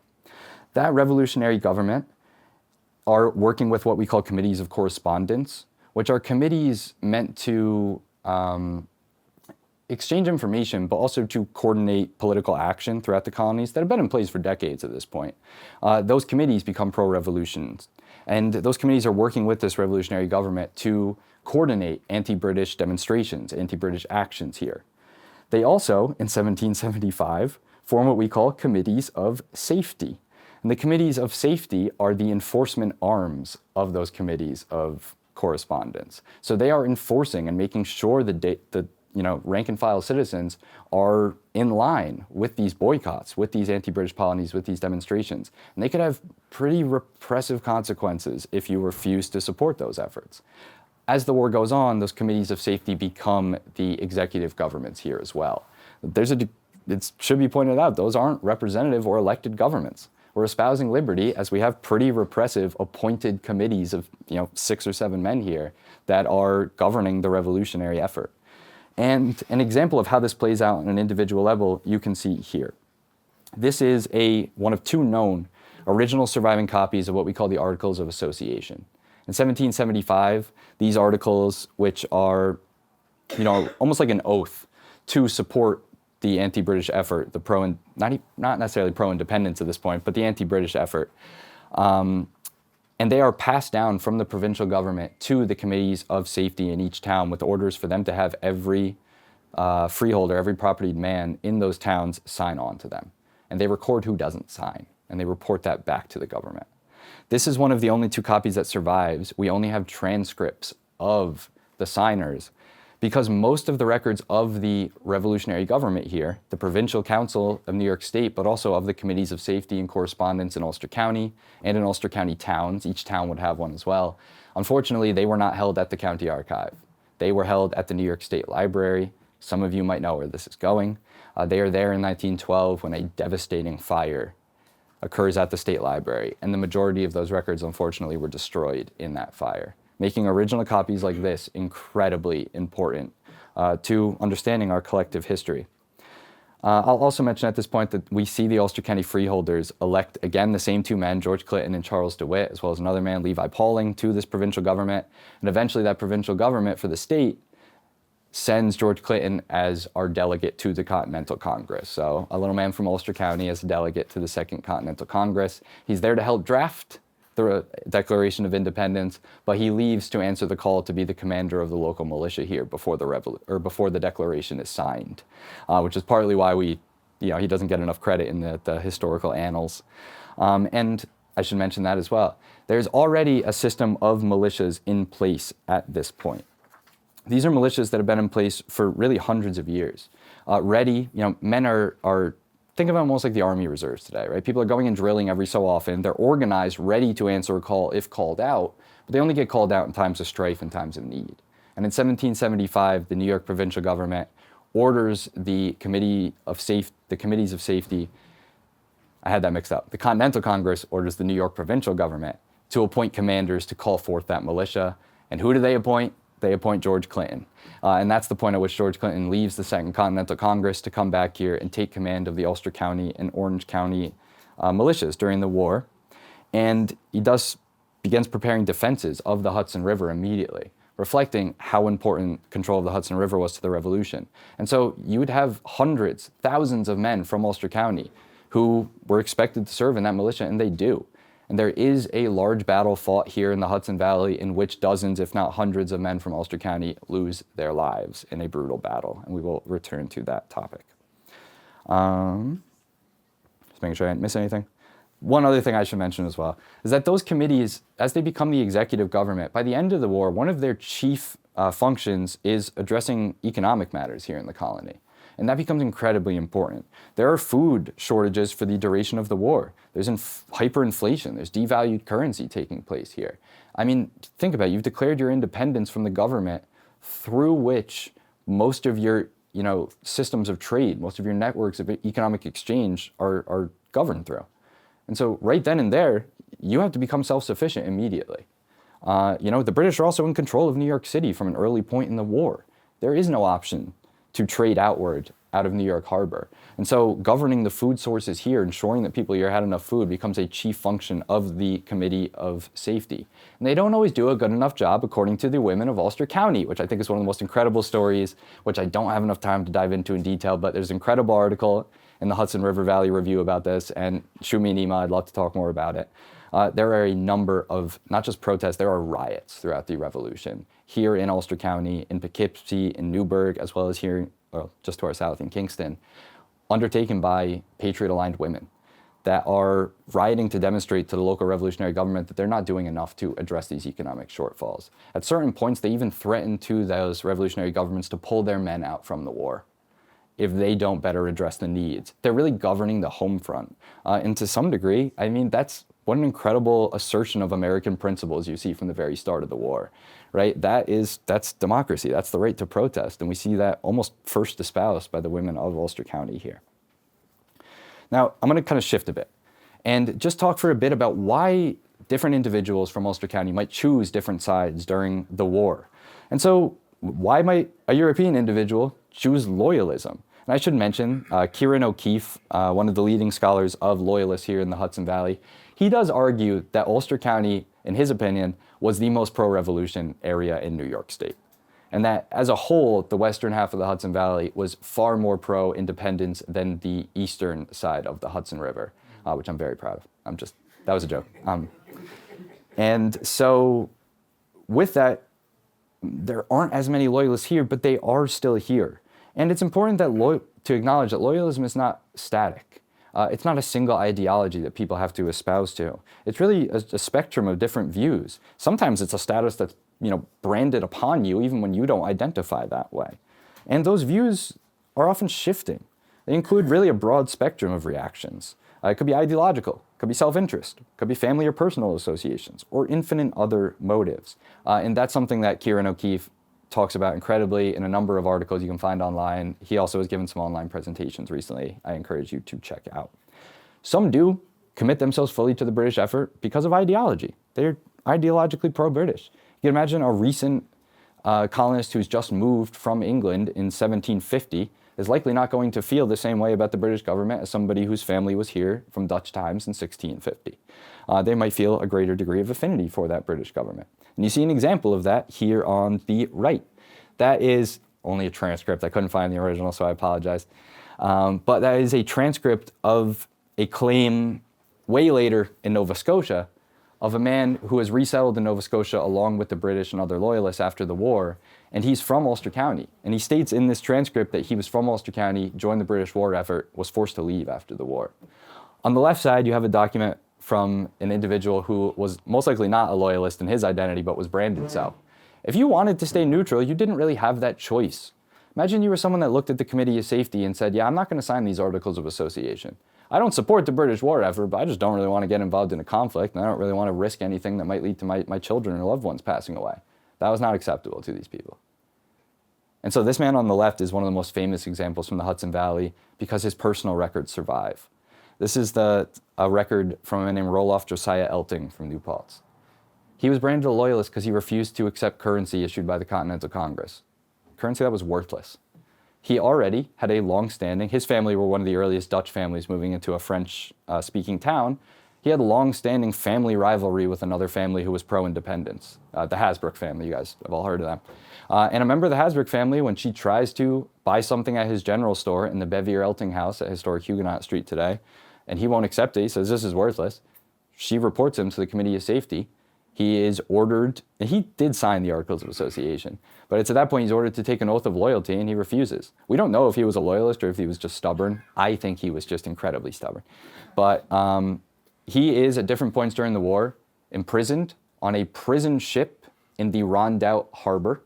That revolutionary government are working with what we call committees of correspondence, which are committees meant to exchange information, but also to coordinate political action throughout the colonies that have been in place for decades at this point. Those committees become pro-revolutions. And those committees are working with this revolutionary government to coordinate anti-British demonstrations, anti-British actions here. They also, in 1775, form what we call committees of safety. And the committees of safety are the enforcement arms of those committees of correspondence. So they are enforcing and making sure the rank and file citizens are in line with these boycotts, with these anti-British polonies, with these demonstrations. And they could have pretty repressive consequences if you refuse to support those efforts. As the war goes on, those committees of safety become the executive governments here as well. It should be pointed out, those aren't representative or elected governments. We're espousing liberty as we have pretty repressive appointed committees of 6 or 7 men here that are governing the revolutionary effort. And an example of how this plays out on an individual level you can see here. This is one of 2 known original surviving copies of what we call the Articles of Association. In 1775, these articles, which are almost like an oath to support the anti-British effort, not necessarily pro-independence at this point, but the anti-British effort. And they are passed down from the provincial government to the committees of safety in each town with orders for them to have every freeholder, every propertied man in those towns sign on to them. And they record who doesn't sign, and they report that back to the government. This is one of the only 2 copies that survives. We only have transcripts of the signers, because most of the records of the revolutionary government here, the Provincial Council of New York State, but also of the committees of safety and correspondence in Ulster County and in Ulster County towns, each town would have one as well. Unfortunately, they were not held at the county archive. They were held at the New York State Library. Some of you might know where this is going. They are there in 1912 when a devastating fire occurs at the state library, and the majority of those records, unfortunately, were destroyed in that fire, making original copies like this incredibly important to understanding our collective history. I'll also mention at this point that we see the Ulster County freeholders elect, again, the same 2 men, George Clinton and Charles DeWitt, as well as another man, Levi Pauling, to this provincial government. And eventually that provincial government for the state sends George Clinton as our delegate to the Continental Congress. So a little man from Ulster County as a delegate to the Second Continental Congress. He's there to help draft the Declaration of Independence, but he leaves to answer the call to be the commander of the local militia here before the Declaration is signed, which is partly why he doesn't get enough credit in the historical annals. And I should mention that as well. There's already a system of militias in place at this point. These are militias that have been in place for really hundreds of years. Men are think of it almost like the Army Reserves today, right? People are going and drilling every so often. They're organized, ready to answer a call if called out, but they only get called out in times of strife and times of need. And in 1775, the New York provincial government orders the committees of safety. I had that mixed up. The Continental Congress orders the New York provincial government to appoint commanders to call forth that militia. And who do they appoint? They appoint George Clinton. And that's the point at which George Clinton leaves the Second Continental Congress to come back here and take command of the Ulster County and Orange County militias during the war. And he begins preparing defenses of the Hudson River immediately, reflecting how important control of the Hudson River was to the Revolution. And so you would have hundreds, thousands of men from Ulster County who were expected to serve in that militia, and they do. And there is a large battle fought here in the Hudson Valley in which dozens, if not hundreds of men from Ulster County lose their lives in a brutal battle. And we will return to that topic. Just making sure I didn't miss anything. One other thing I should mention as well is that those committees, as they become the executive government, by the end of the war, one of their chief functions is addressing economic matters here in the colony. And that becomes incredibly important. There are food shortages for the duration of the war. There's hyperinflation. There's devalued currency taking place here. I mean, think about it. You've declared your independence from the government through which most of your systems of trade, most of your networks of economic exchange are governed through. And so right then and there, you have to become self-sufficient immediately. The British are also in control of New York City from an early point in the war. There is no option to trade outward out of New York Harbor. And so governing the food sources here, ensuring that people here had enough food becomes a chief function of the Committee of Safety. And they don't always do a good enough job, according to the women of Ulster County, which I think is one of the most incredible stories, which I don't have enough time to dive into in detail, but there's an incredible article in the Hudson River Valley Review about this, and shoot me an email, I'd love to talk more about it. There are a number of, not just protests, there are riots throughout the Revolution. Here in Ulster County, in Poughkeepsie, in Newburgh, as well as here, just to our south in Kingston, undertaken by patriot-aligned women that are rioting to demonstrate to the local revolutionary government that they're not doing enough to address these economic shortfalls. At certain points, they even threaten to those revolutionary governments to pull their men out from the war if they don't better address the needs. They're really governing the home front. And to some degree, I mean, that's what an incredible assertion of American principles you see from the very start of the war, right? That's democracy. That's the right to protest. And we see that almost first espoused by the women of Ulster County here. Now, I'm going to kind of shift a bit and just talk for a bit about why different individuals from Ulster County might choose different sides during the war. And so why might a European individual choose loyalism? And I should mention Kieran O'Keefe, one of the leading scholars of loyalists here in the Hudson Valley, he does argue that Ulster County, in his opinion, was the most pro-revolution area in New York State. And that as a whole, the western half of the Hudson Valley was far more pro-independence than the eastern side of the Hudson River, which I'm very proud of. That was a joke. And so with that, there aren't as many loyalists here, but they are still here. And it's important to acknowledge that loyalism is not static. It's not a single ideology that people have to espouse to. It's really a spectrum of different views. Sometimes it's a status that's branded upon you even when you don't identify that way. And those views are often shifting. They include really a broad spectrum of reactions. It could be ideological, it could be self-interest, it could be family or personal associations, or infinite other motives. And that's something that Kieran O'Keefe talks about incredibly in a number of articles you can find online. He also has given some online presentations recently I encourage you to check out. Some do commit themselves fully to the British effort because of ideology. They're ideologically pro-British. You can imagine a recent colonist who's just moved from England in 1750 is likely not going to feel the same way about the British government as somebody whose family was here from Dutch times in 1650. They might feel a greater degree of affinity for that British government. And you see an example of that here on the right. That is only a transcript. I couldn't find the original, so I apologize. But that is a transcript of a claim way later in Nova Scotia of a man who was resettled in Nova Scotia along with the British and other loyalists after the war. And he's from Ulster County. And he states in this transcript that he was from Ulster County, joined the British war effort, was forced to leave after the war. On the left side, you have a document from an individual who was most likely not a loyalist in his identity, but was branded so. If you wanted to stay neutral, you didn't really have that choice. Imagine you were someone that looked at the Committee of Safety and said, yeah, I'm not going to sign these Articles of Association. I don't support the British war effort, but I just don't really want to get involved in a conflict, and I don't really want to risk anything that might lead to my children or loved ones passing away. That was not acceptable to these people. And so this man on the left is one of the most famous examples from the Hudson Valley because his personal records survive. This is a record from a man named Roloff Josiah Elting from New Paltz. He was branded a loyalist because he refused to accept currency issued by the Continental Congress, currency that was worthless. He already had a long-standing, his family were one of the earliest Dutch families moving into a French-speaking town. He had a long-standing family rivalry with another family who was pro-independence, the Hasbrook family. You guys have all heard of them. And a member of the Hasbrook family, when she tries to buy something at his general store in the Bevier Elting house at Historic Huguenot Street today, and he won't accept it, he says, this is worthless, she reports him to the Committee of Safety. He is ordered, and he did sign the Articles of Association, but it's at that point he's ordered to take an oath of loyalty, and he refuses. We don't know if he was a loyalist or if he was just stubborn. I think he was just incredibly stubborn. But he is, at different points during the war, imprisoned on a prison ship in the Rondout Harbor.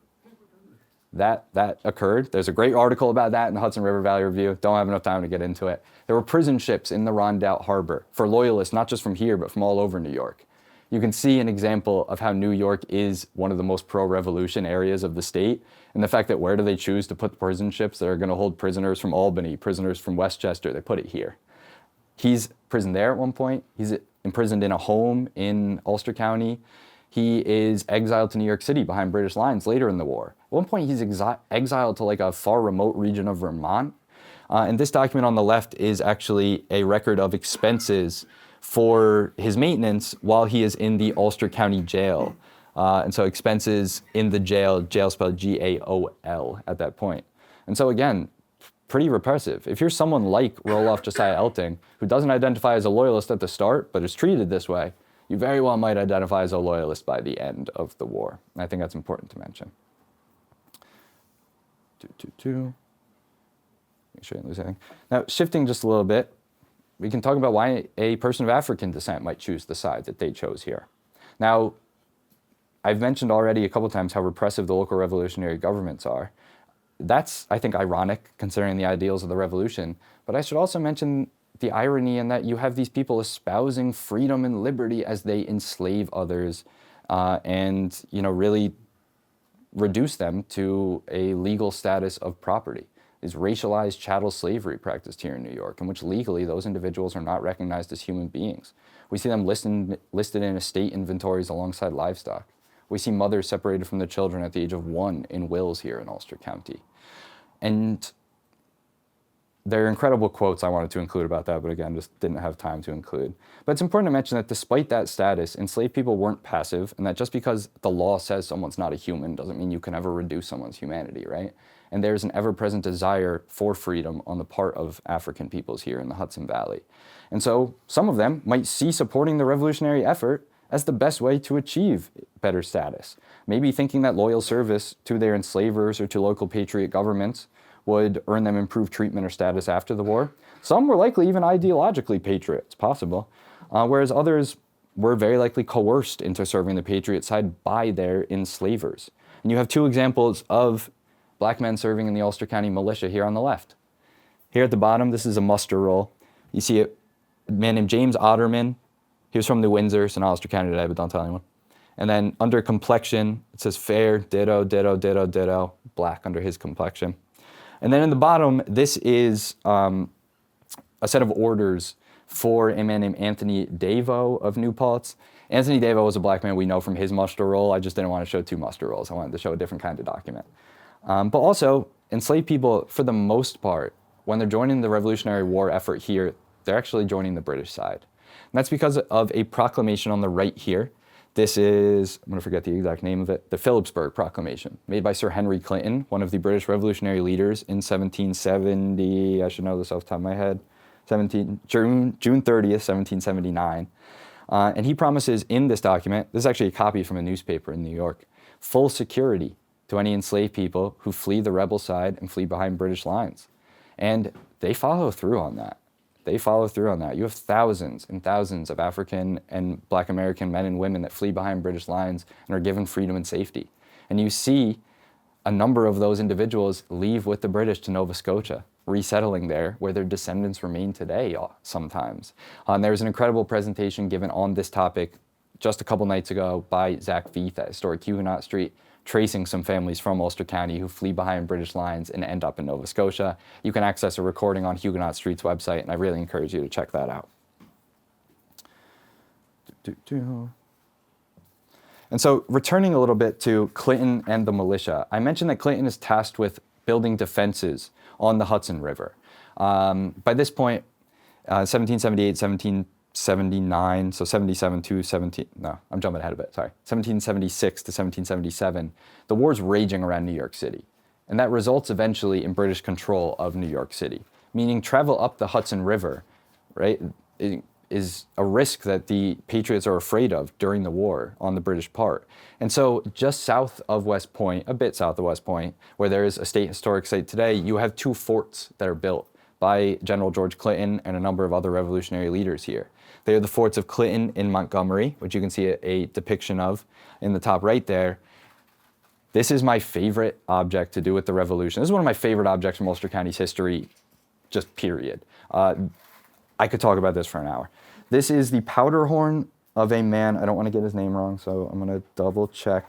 That occurred. There's a great article about that in the Hudson River Valley Review. Don't have enough time to get into it. There were prison ships in the Rondout Harbor for loyalists, not just from here, but from all over New York. You can see an example of how New York is one of the most pro-revolution areas of the state, and the fact that where do they choose to put the prison ships that are going to hold prisoners from Albany, prisoners from Westchester? They put it here. He's imprisoned there at one point. He's imprisoned in a home in Ulster County. He is exiled to New York City behind British lines later in the war. At one point, he's exiled to like a far remote region of Vermont. And this document on the left is actually a record of expenses for his maintenance while he is in the Ulster County Jail. And so expenses in the jail spelled G-A-O-L at that point. And so again, pretty repressive. If you're someone like Roloff Josiah Elting, who doesn't identify as a loyalist at the start, but is treated this way, you very well might identify as a loyalist by the end of the war. And I think that's important to mention. Make sure I didn't lose anything. Now, shifting just a little bit, we can talk about why a person of African descent might choose the side that they chose here. Now, I've mentioned already a couple times how repressive the local revolutionary governments are. That's, I think, ironic considering the ideals of the revolution, but I should also mention the irony in that you have these people espousing freedom and liberty as they enslave others and, really reduce them to a legal status of property. Is racialized chattel slavery practiced here in New York, in which legally those individuals are not recognized as human beings. We see them listed in estate inventories alongside livestock. We see mothers separated from the children at the age of 1 in wills here in Ulster County. And there are incredible quotes I wanted to include about that, but again, just didn't have time to include. But it's important to mention that despite that status, enslaved people weren't passive, and that just because the law says someone's not a human doesn't mean you can ever reduce someone's humanity, right? And there's an ever-present desire for freedom on the part of African peoples here in the Hudson Valley. And so some of them might see supporting the revolutionary effort as the best way to achieve better status. Maybe thinking that loyal service to their enslavers or to local patriot governments would earn them improved treatment or status after the war. Some were likely even ideologically patriot, it's possible, whereas others were very likely coerced into serving the patriot side by their enslavers. And you have 2 examples of Black men serving in the Ulster County militia here on the left. Here at the bottom, this is a muster roll. You see a man named James Otterman. He was from the Windsors in Ulster County today, but don't tell anyone. And then under complexion, it says fair, ditto, ditto, ditto, ditto, black under his complexion. And then in the bottom, this is a set of orders for a man named Anthony Davo of New Paltz. Anthony Davo was a Black man we know from his muster roll. I just didn't want to show 2 muster rolls. I wanted to show a different kind of document. But also, enslaved people, for the most part, when they're joining the Revolutionary War effort here, they're actually joining the British side. And that's because of a proclamation on the right here. This is, I'm going to forget the exact name of it, the Phillipsburg Proclamation, made by Sir Henry Clinton, one of the British revolutionary leaders in 1770, I should know this off the top of my head, June 30th, 1779. And he promises in this document, this is actually a copy from a newspaper in New York, full security to any enslaved people who flee the rebel side and flee behind British lines. And they follow through on that. They follow through on that. You have thousands and thousands of African and Black American men and women that flee behind British lines and are given freedom and safety. And you see a number of those individuals leave with the British to Nova Scotia, resettling there where their descendants remain today sometimes. And there was an incredible presentation given on this topic just a couple nights ago by Zach Veith at Historic Huguenot Street, tracing some families from Ulster County who flee behind British lines and end up in Nova Scotia. You can access a recording on Huguenot Street's website, and I really encourage you to check that out. And so returning a little bit to Clinton and the militia, I mentioned that Clinton is tasked with building defenses on the Hudson River. By this point, 1778, 1779, so 77 to 17, no, I'm jumping ahead a bit, sorry. 1776 to 1777, the war's raging around New York City. And that results eventually in British control of New York City, meaning travel up the Hudson River, right? is a risk that the Patriots are afraid of during the war on the British part. And so just south of West Point, a bit south of West Point, where there is a state historic site today, you have two forts that are built by General George Clinton and a number of other revolutionary leaders here. They are the forts of Clinton in Montgomery, which you can see a depiction of in the top right there. This is my favorite object to do with the Revolution. This is one of my favorite objects from Ulster County's history, just period. I could talk about this for an hour. This is the powder horn of a man. I don't want to get his name wrong, so I'm going to double check.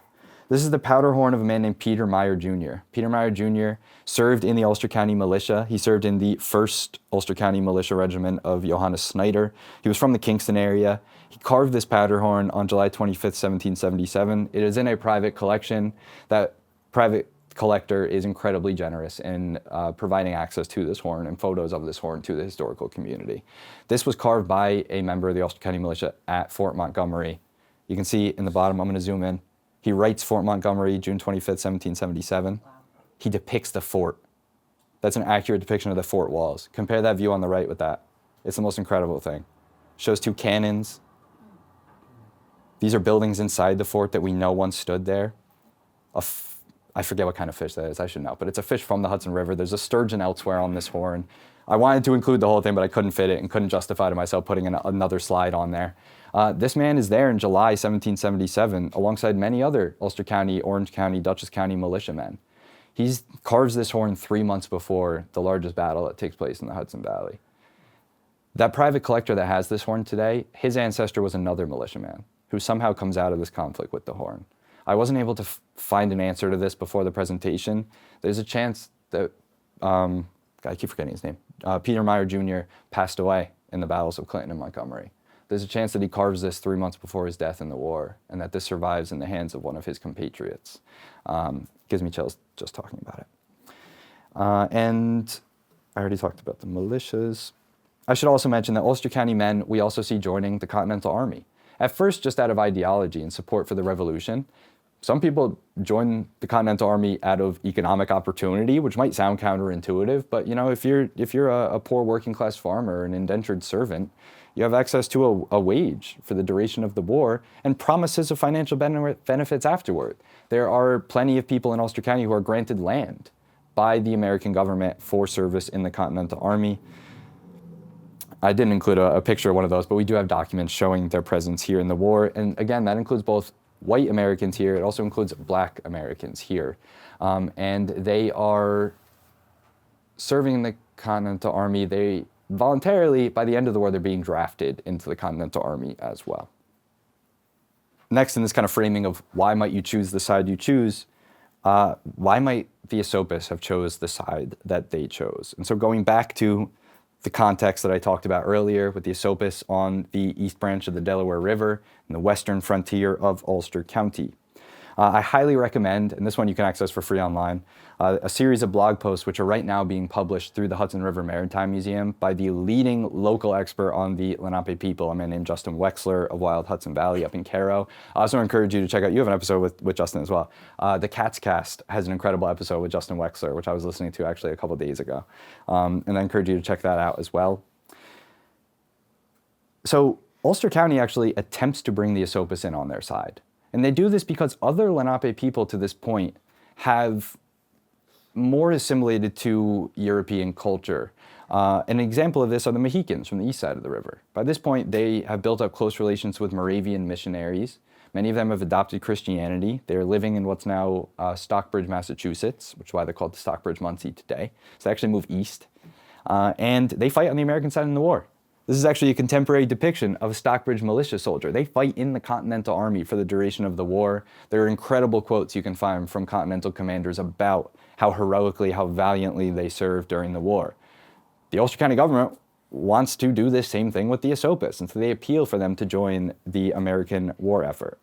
This is the powder horn of a man named Peter Meyer Jr. Peter Meyer Jr. served in the Ulster County Militia. He served in the 1st Ulster County Militia Regiment of Johannes Snyder. He was from the Kingston area. He carved this powder horn on July 25th, 1777. It is in a private collection. That private collector is incredibly generous in providing access to this horn and photos of this horn to the historical community. This was carved by a member of the Ulster County Militia at Fort Montgomery. You can see in the bottom, I'm going to zoom in. He writes Fort Montgomery, June 25th, 1777. Wow. He depicts the fort. That's an accurate depiction of the fort walls. Compare that view on the right with that. It's the most incredible thing. Shows two cannons. These are buildings inside the fort that we know once stood there. I forget what kind of fish that is, I should know, but it's a fish from the Hudson River. There's a sturgeon elsewhere on this horn. I wanted to include the whole thing, but I couldn't fit it and couldn't justify to myself putting another slide on there. This man is there in July 1777 alongside many other Ulster County, Orange County, Dutchess County militiamen. He carves this horn 3 months before the largest battle that takes place in the Hudson Valley. That private collector that has this horn today, his ancestor was another militiaman who somehow comes out of this conflict with the horn. I wasn't able to find an answer to this before the presentation. There's a chance that, I keep forgetting his name, Peter Meyer Jr. passed away in the battles of Clinton and Montgomery. There's a chance that he carves this 3 months before his death in the war, and that this survives in the hands of one of his compatriots. Gives me chills just talking about it. And I already talked about the militias. I should also mention that Ulster County men we also see joining the Continental Army. At first, just out of ideology and support for the Revolution. Some people join the Continental Army out of economic opportunity, which might sound counterintuitive, but you know, if you're a poor working class farmer, an indentured servant, you have access to a wage for the duration of the war and promises of financial benefits afterward. There are plenty of people in Ulster County who are granted land by the American government for service in the Continental Army. I didn't include a picture of one of those, but we do have documents showing their presence here in the war. And again, that includes both white Americans here. It also includes black Americans here. And they are serving in the Continental Army. They voluntarily, by the end of the war, they're being drafted into the Continental Army as well. Next, in this kind of framing of why might you choose the side you choose, why might the Esopus have chose the side that they chose? And so going back to the context that I talked about earlier with the Esopus on the east branch of the Delaware River and the western frontier of Ulster County. I highly recommend, and this one you can access for free online, a series of blog posts which are right now being published through the Hudson River Maritime Museum by the leading local expert on the Lenape people, a man named Justin Wexler of Wild Hudson Valley up in Cairo. I also encourage you to check out, you have an episode with Justin as well. The Cats Cast has an incredible episode with Justin Wexler, which I was listening to actually a couple days ago. And I encourage you to check that out as well. So Ulster County actually attempts to bring the Esopus in on their side. And they do this because other Lenape people to this point have more assimilated to European culture. An example of this are the Mohicans from the east side of the river. By this point, they have built up close relations with Moravian missionaries. Many of them have adopted Christianity. They are living in what's now Stockbridge, Massachusetts, which is why they're called the Stockbridge Muncie today. So they actually move east. And they fight on the American side in the war. This is actually a contemporary depiction of a Stockbridge militia soldier. They fight in the Continental Army for the duration of the war. There are incredible quotes you can find from Continental commanders about how heroically, how valiantly they served during the war. The Ulster County government wants to do this same thing with the Esopus, and so they appeal for them to join the American war effort.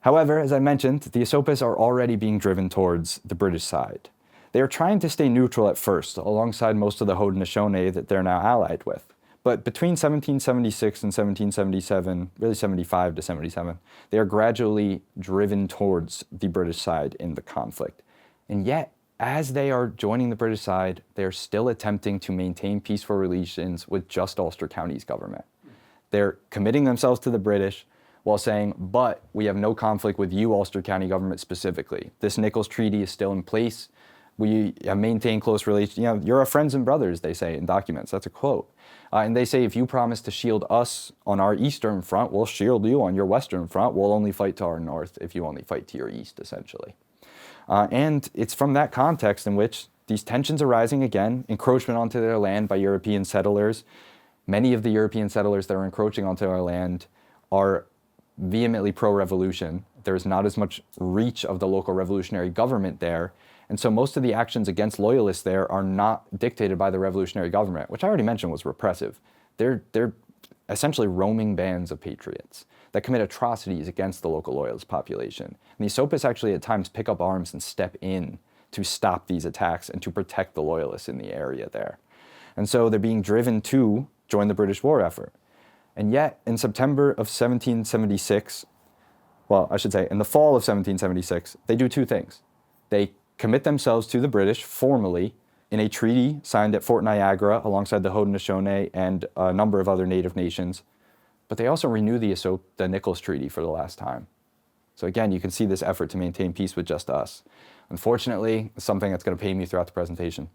However, as I mentioned, the Esopus are already being driven towards the British side. They are trying to stay neutral at first, alongside most of the Haudenosaunee that they're now allied with. But between 1776 and 1777, really 75 to 77, they are gradually driven towards the British side in the conflict. And yet, as they are joining the British side, they are still attempting to maintain peaceful relations with just Ulster County's government. They're committing themselves to the British while saying, but we have no conflict with you, Ulster County government specifically. This Nichols Treaty is still in place. We maintain close relations. You're our friends and brothers, they say in documents. That's a quote. And they say, if you promise to shield us on our eastern front, we'll shield you on your western front. We'll only fight to our north if you only fight to your east, essentially. And it's from that context in which these tensions are rising again, encroachment onto their land by European settlers. Many of the European settlers that are encroaching onto our land are vehemently pro-revolution. There's not as much reach of the local revolutionary government there. And so most of the actions against loyalists there are not dictated by the revolutionary government, which I already mentioned was repressive. They're essentially roaming bands of patriots that commit atrocities against the local loyalist population. And the Esopus actually at times pick up arms and step in to stop these attacks and to protect the loyalists in the area there. And so they're being driven to join the British war effort. And yet in September of 1776, well, I should say in the fall of 1776, they do two things. They commit themselves to the British formally in a treaty signed at Fort Niagara alongside the Haudenosaunee and a number of other native nations. But they also renew the Nichols Treaty for the last time. So again, you can see this effort to maintain peace with just us. Unfortunately, it's something that's going to pain me throughout the presentation.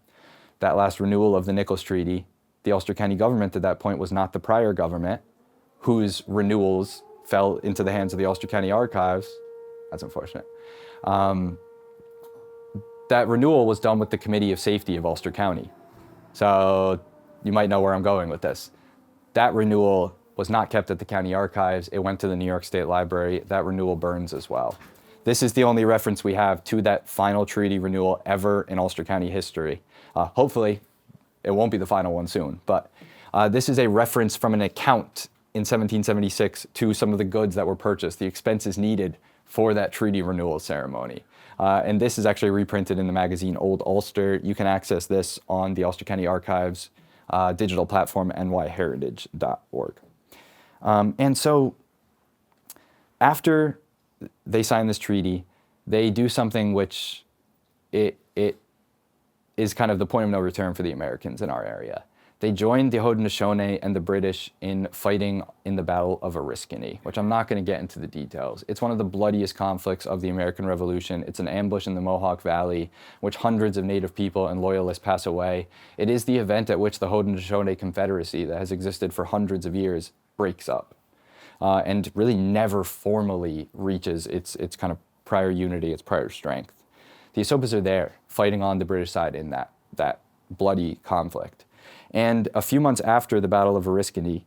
That last renewal of the Nichols Treaty, the Ulster County government at that point was not the prior government, whose renewals fell into the hands of the Ulster County Archives. That's unfortunate. That renewal was done with the Committee of Safety of Ulster County. So you might know where I'm going with this. That renewal was not kept at the county archives. It went to the New York State Library. That renewal burns as well. This is the only reference we have to that final treaty renewal ever in Ulster County history. Hopefully, it won't be the final one soon, but this is a reference from an account in 1776 to some of the goods that were purchased, the expenses needed for that treaty renewal ceremony. And this is actually reprinted in the magazine Old Ulster. You can access this on the Ulster County Archives digital platform, nyheritage.org. And so after they sign this treaty, they do something which it is kind of the point of no return for the Americans in our area. They joined the Haudenosaunee and the British in fighting in the Battle of Oriskany, which I'm not going to get into the details. It's one of the bloodiest conflicts of the American Revolution. It's an ambush in the Mohawk Valley, which hundreds of Native people and loyalists pass away. It is the event at which the Haudenosaunee Confederacy that has existed for hundreds of years breaks up and really never formally reaches its kind of prior unity, its prior strength. The Esopus are there, fighting on the British side in that bloody conflict. And a few months after the Battle of Oriskany,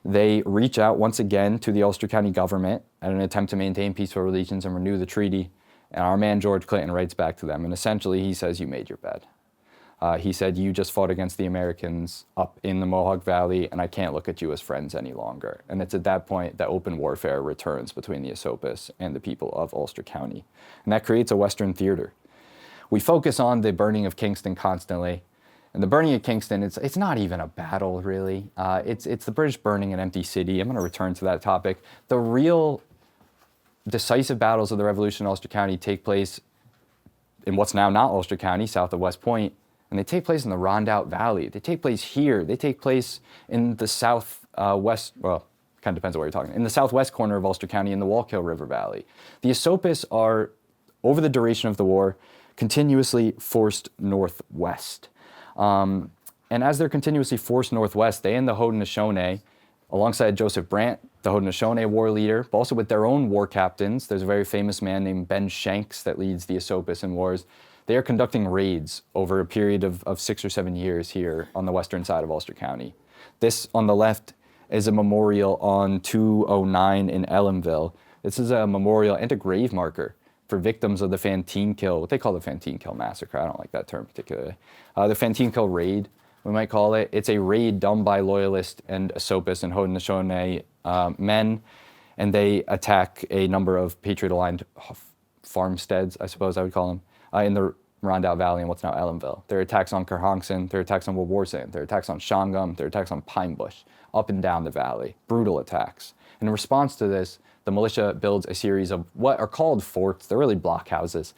they reach out once again to the Ulster County government in an attempt to maintain peaceful relations and renew the treaty. And our man George Clinton writes back to them, and essentially he says, you made your bed. He said, you just fought against the Americans up in the Mohawk Valley, and I can't look at you as friends any longer. And it's at that point that open warfare returns between the Esopus and the people of Ulster County. And that creates a Western theater. We focus on the burning of Kingston constantly. And the burning of Kingston, it's not even a battle, really. It's the British burning an empty city. I'm going to return to that topic. The real decisive battles of the Revolution in Ulster County take place in what's now not Ulster County, south of West Point, and they take place in the Rondout Valley. They take place here. They take place in the southwest, well, kind of depends on where you're talking, in the southwest corner of Ulster County in the Wallkill River Valley. The Esopus are, over the duration of the war, continuously forced northwest. And as they're continuously forced northwest, they and the Haudenosaunee, alongside Joseph Brant, the Haudenosaunee war leader, but also with their own war captains, there's a very famous man named Ben Shanks that leads the Esopus in wars. They are conducting raids over a period of 6 or 7 years here on the western side of Ulster County. This on the left is a memorial on 209 in Ellenville. This is a memorial and a grave marker for victims of the Fantine Kill, what they call the Fantine Kill massacre. I don't like that term particularly. The Fantine Kill raid, we might call it. It's a raid done by loyalist and Esopus and Haudenosaunee men, and they attack a number of patriot-aligned farmsteads, I suppose I would call them, in the Rondout Valley and what's now Ellenville. There are attacks on Kerhonkson, there are attacks on Woborson, there are attacks on Shongum, there are attacks on Pine Bush, up and down the valley, brutal attacks. And in response to this, the militia builds a series of what are called forts. They're really blockhouses,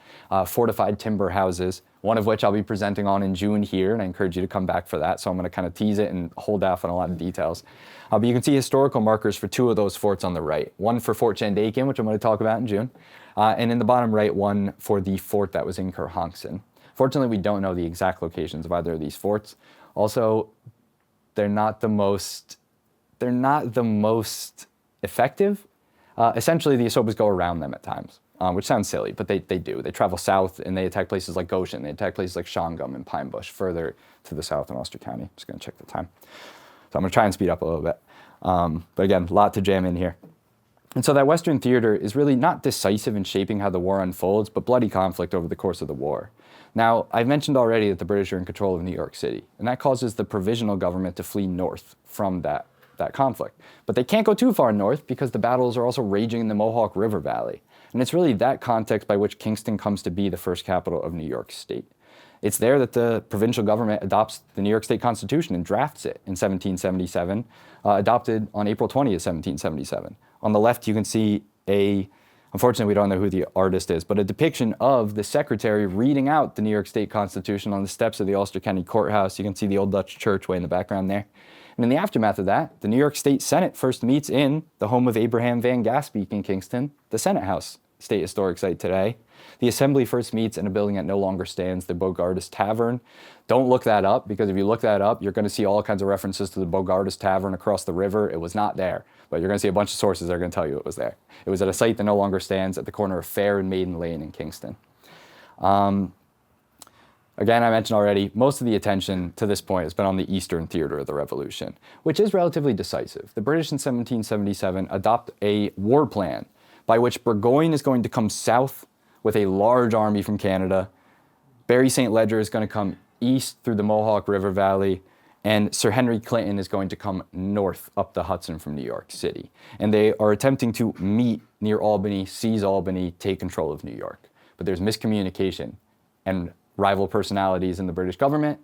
fortified timber houses, one of which I'll be presenting on in June here, and I encourage you to come back for that. So I'm going to kind of tease it and hold off on a lot of details. But you can see historical markers for 2 of those forts on the right. One for Fort Chandaken, which I'm going to talk about in June, and in the bottom right, one for the fort that was in Kerhonkson. Fortunately, we don't know the exact locations of either of these forts. Also, they're not the most effective. Essentially, the Asopas go around them at times, which sounds silly, but they do. They travel south and they attack places like Goshen. They attack places like Shawangum and Pine Bush, further to the south in Ulster County. Just going to check the time. So I'm going to try and speed up a little bit. But again, a lot to jam in here. And so that Western theater is really not decisive in shaping how the war unfolds, but bloody conflict over the course of the war. Now, I've mentioned already that the British are in control of New York City, and that causes the provisional government to flee north from that conflict. But they can't go too far north because the battles are also raging in the Mohawk River Valley. And it's really that context by which Kingston comes to be the first capital of New York State. It's there that the provincial government adopts the New York State Constitution and drafts it in 1777, adopted on April 20th, 1777. On the left, you can see unfortunately, we don't know who the artist is, but a depiction of the secretary reading out the New York State Constitution on the steps of the Ulster County Courthouse. You can see the Old Dutch Church way in the background there. And in the aftermath of that, the New York State Senate first meets in the home of Abraham Van Gaspee in Kingston, the Senate House, State Historic Site today. The Assembly first meets in a building that no longer stands, the Bogardus Tavern. Don't look that up, because if you look that up, you're going to see all kinds of references to the Bogardus Tavern across the river. It was not there, but you're going to see a bunch of sources that are going to tell you it was there. It was at a site that no longer stands at the corner of Fair and Maiden Lane in Kingston. Again, I mentioned already, most of the attention to this point has been on the Eastern Theater of the Revolution, which is relatively decisive. The British in 1777 adopt a war plan by which Burgoyne is going to come south with a large army from Canada. Barry St. Ledger is going to come east through the Mohawk River Valley, and Sir Henry Clinton is going to come north up the Hudson from New York City. And they are attempting to meet near Albany, seize Albany, take control of New York. But there's miscommunication and rival personalities in the British government.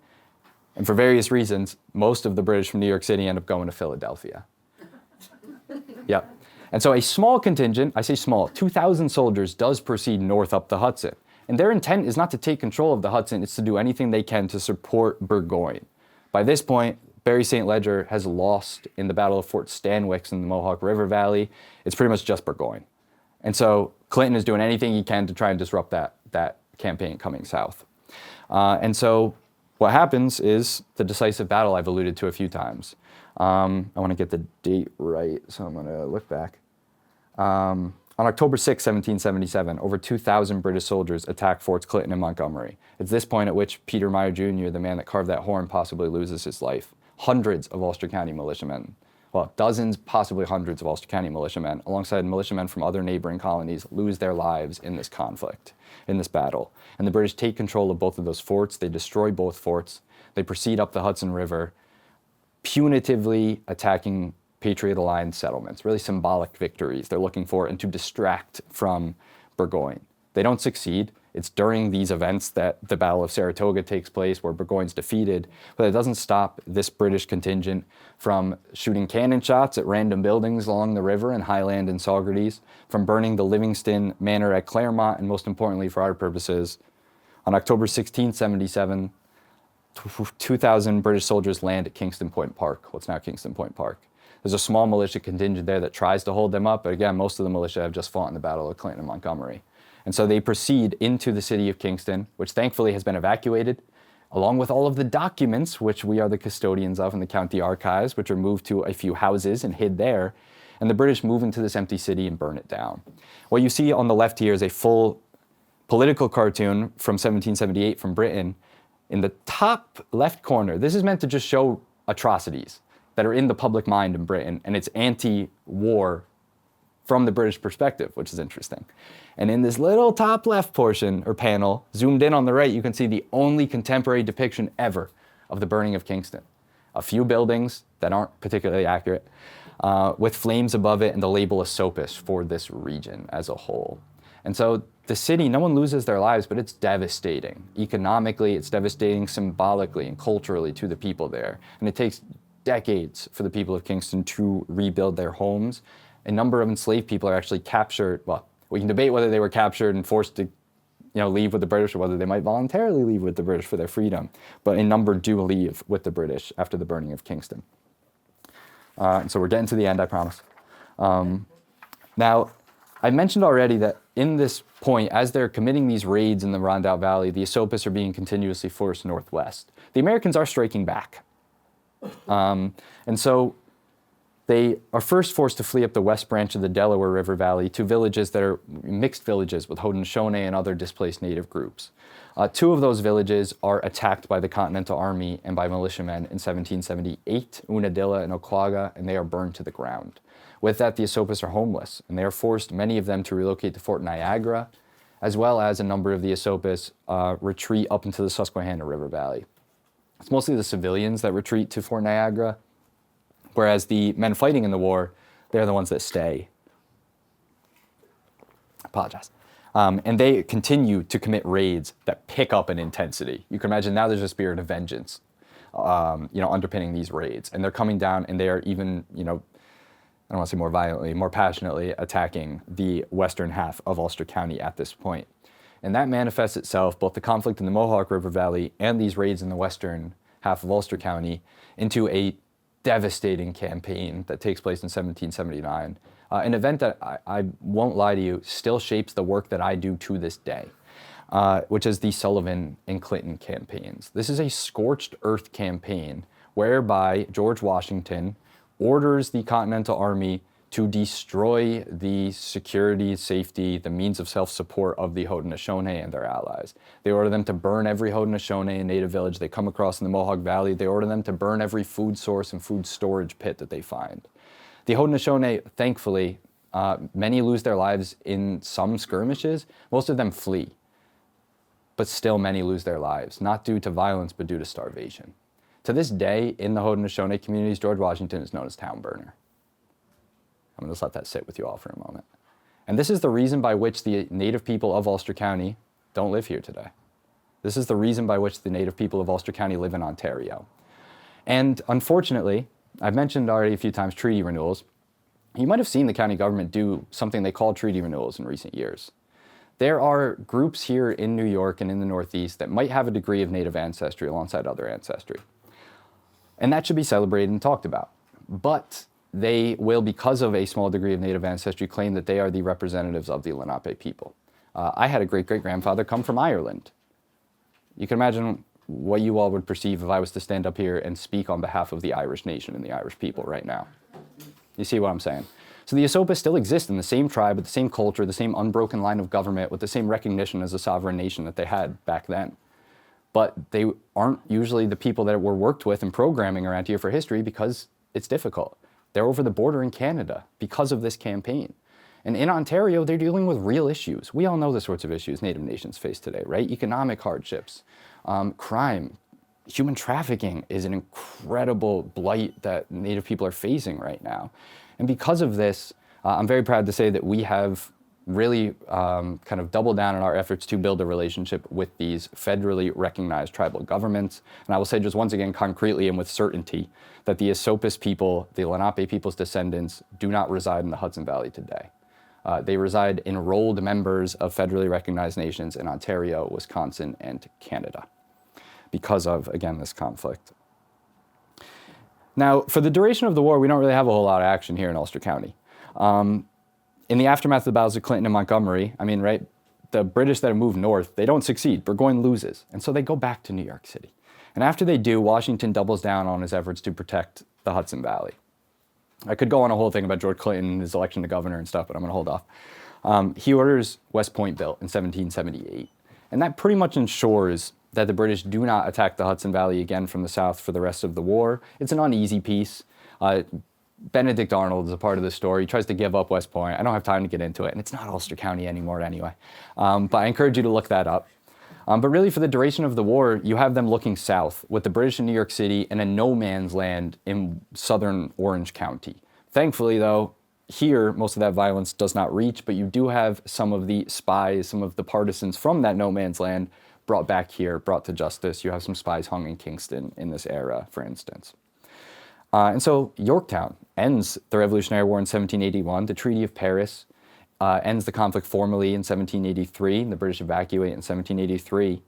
And for various reasons, most of the British from New York City end up going to Philadelphia. Yep. And so a small contingent, I say small, 2,000 soldiers does proceed north up the Hudson. And their intent is not to take control of the Hudson, it's to do anything they can to support Burgoyne. By this point, Barry St. Ledger has lost in the Battle of Fort Stanwix in the Mohawk River Valley. It's pretty much just Burgoyne. And so Clinton is doing anything he can to try and disrupt that campaign coming south. And so what happens is the decisive battle I've alluded to a few times. I want to get the date right, so I'm going to look back. On October 6, 1777, over 2,000 British soldiers attack Forts Clinton and Montgomery. It's this point at which Peter Meyer Jr., the man that carved that horn, possibly loses his life. Hundreds of Ulster County militiamen, well, dozens, possibly hundreds of Ulster County militiamen, alongside militiamen from other neighboring colonies, lose their lives in this conflict, in this battle. And the British take control of both of those forts. They destroy both forts. They proceed up the Hudson River, punitively attacking Patriot Alliance settlements, really symbolic victories they're looking for, and to distract from Burgoyne. They don't succeed. It's during these events that the Battle of Saratoga takes place, where Burgoyne's defeated, but it doesn't stop this British contingent from shooting cannon shots at random buildings along the river in Highland and Saugerties, from burning the Livingston Manor at Claremont, and most importantly for our purposes, on October 16, 77, 2,000 British soldiers land at Kingston Point Park, what's now Kingston Point Park. There's a small militia contingent there that tries to hold them up, but again, most of the militia have just fought in the Battle of Clinton and Montgomery. And so they proceed into the city of Kingston, which thankfully has been evacuated, along with all of the documents, which we are the custodians of in the county archives, which are moved to a few houses and hid there. And the British move into this empty city and burn it down. What you see on the left here is a full political cartoon from 1778 from Britain. In the top left corner, this is meant to just show atrocities that are in the public mind in Britain, and it's anti-war from the British perspective, which is interesting. And in this little top left portion, or panel, zoomed in on the right, you can see the only contemporary depiction ever of the burning of Kingston. A few buildings that aren't particularly accurate, with flames above it and the label Asopas for this region as a whole. And so the city, no one loses their lives, but it's devastating. Economically, it's devastating symbolically and culturally to the people there. And it takes decades for the people of Kingston to rebuild their homes a number of enslaved people are actually captured. Well, we can debate whether they were captured and forced to leave with the British, or whether they might voluntarily leave with the British for their freedom. But a number do leave with the British after the burning of Kingston. And so we're getting to the end, I promise. Now, I mentioned already that in this point, as they're committing these raids in the Rondout Valley, the Esopus are being continuously forced northwest. The Americans are striking back. And so they are first forced to flee up the west branch of the Delaware River Valley to villages that are mixed villages with Haudenosaunee and other displaced native groups. Two of those villages are attacked by the Continental Army and by militiamen in 1778, Unadilla and Oclaga, and they are burned to the ground. With that, the Esopus are homeless, and they are forced, many of them, to relocate to Fort Niagara, as well as a number of the Esopus retreat up into the Susquehanna River Valley. It's mostly the civilians that retreat to Fort Niagara, whereas the men fighting in the war, they're the ones that stay. Apologize. And they continue to commit raids that pick up in intensity. You can imagine now there's a spirit of vengeance, underpinning these raids. And they're coming down, and they are even, I don't want to say more violently, more passionately attacking the western half of Ulster County at this point. And that manifests itself, both the conflict in the Mohawk River Valley and these raids in the western half of Ulster County, into a devastating campaign that takes place in 1779. An event that I won't lie to you, still shapes the work that I do to this day, which is the Sullivan and Clinton campaigns. This is a scorched earth campaign whereby George Washington orders the Continental Army to destroy the security, safety, the means of self-support of the Haudenosaunee and their allies. They order them to burn every Haudenosaunee and native village they come across in the Mohawk Valley. They order them to burn every food source and food storage pit that they find. The Haudenosaunee, thankfully, many lose their lives in some skirmishes. Most of them flee. But still many lose their lives, not due to violence, but due to starvation. To this day, in the Haudenosaunee communities, George Washington is known as Town Burner. I'm going to just let that sit with you all for a moment. And this is the reason by which the native people of Ulster County don't live here today. This is the reason by which the native people of Ulster County live in Ontario. And unfortunately, I've mentioned already a few times treaty renewals. You might have seen the county government do something they call treaty renewals in recent years. There are groups here in New York and in the Northeast that might have a degree of native ancestry alongside other ancestry. And that should be celebrated and talked about. But they will, because of a small degree of native ancestry, claim that they are the representatives of the Lenape people. I had a great-great-grandfather come from Ireland. You can imagine what you all would perceive if I was to stand up here and speak on behalf of the Irish nation and the Irish people right now. You see what I'm saying? So the Esopus still exist in the same tribe, with the same culture, the same unbroken line of government, with the same recognition as a sovereign nation that they had back then. But they aren't usually the people that were worked with in programming around here for history because it's difficult. They're over the border in Canada because of this campaign. And in Ontario, they're dealing with real issues. We all know the sorts of issues Native nations face today, right? Economic hardships, crime, human trafficking is an incredible blight that Native people are facing right now. And because of this, I'm very proud to say that we have really kind of doubled down on our efforts to build a relationship with these federally recognized tribal governments. And I will say just once again, concretely and with certainty, that the Esopus people, the Lenape people's descendants, do not reside in the Hudson Valley today. They reside enrolled members of federally recognized nations in Ontario, Wisconsin, and Canada because of, again, this conflict. Now, for the duration of the war, we don't really have a whole lot of action here in Ulster County. In the aftermath of the battles of Clinton and Montgomery, right, the British that have moved north, they don't succeed. Burgoyne loses. And so they go back to New York City. And after they do, Washington doubles down on his efforts to protect the Hudson Valley. I could go on a whole thing about George Clinton and his election to governor and stuff, but I'm going to hold off. He orders West Point built in 1778. And that pretty much ensures that the British do not attack the Hudson Valley again from the south for the rest of the war. It's an uneasy peace. Benedict Arnold is a part of the story. He tries to give up West Point. I don't have time to get into it, and it's not Ulster County anymore anyway. But I encourage you to look that up. But really, for the duration of the war, you have them looking south, with the British in New York City and a no man's land in southern Orange County. Thankfully, though, here, most of that violence does not reach, but you do have some of the spies, some of the partisans from that no man's land brought back here, brought to justice. You have some spies hung in Kingston in this era, for instance. And so Yorktown ends the Revolutionary War in 1781. The Treaty of Paris ends the conflict formally in 1783, and the British evacuate in 1783.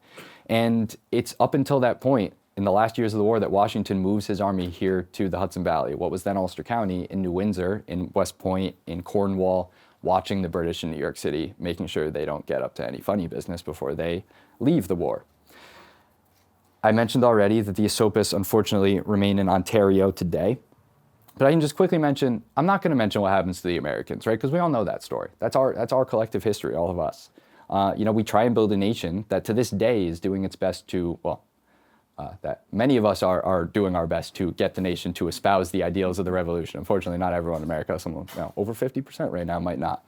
And it's up until that point, in the last years of the war, that Washington moves his army here to the Hudson Valley, what was then Ulster County, in New Windsor, in West Point, in Cornwall, watching the British in New York City, making sure they don't get up to any funny business before they leave the war. I mentioned already that the Esopus unfortunately remain in Ontario today. But I can just quickly mention, I'm not going to mention what happens to the Americans, right? Because we all know that story. That's our collective history, all of us. We try and build a nation that to this day is doing its best to, that many of us are doing our best to get the nation to espouse the ideals of the revolution. Unfortunately, not everyone in America, someone, over 50% right now might not.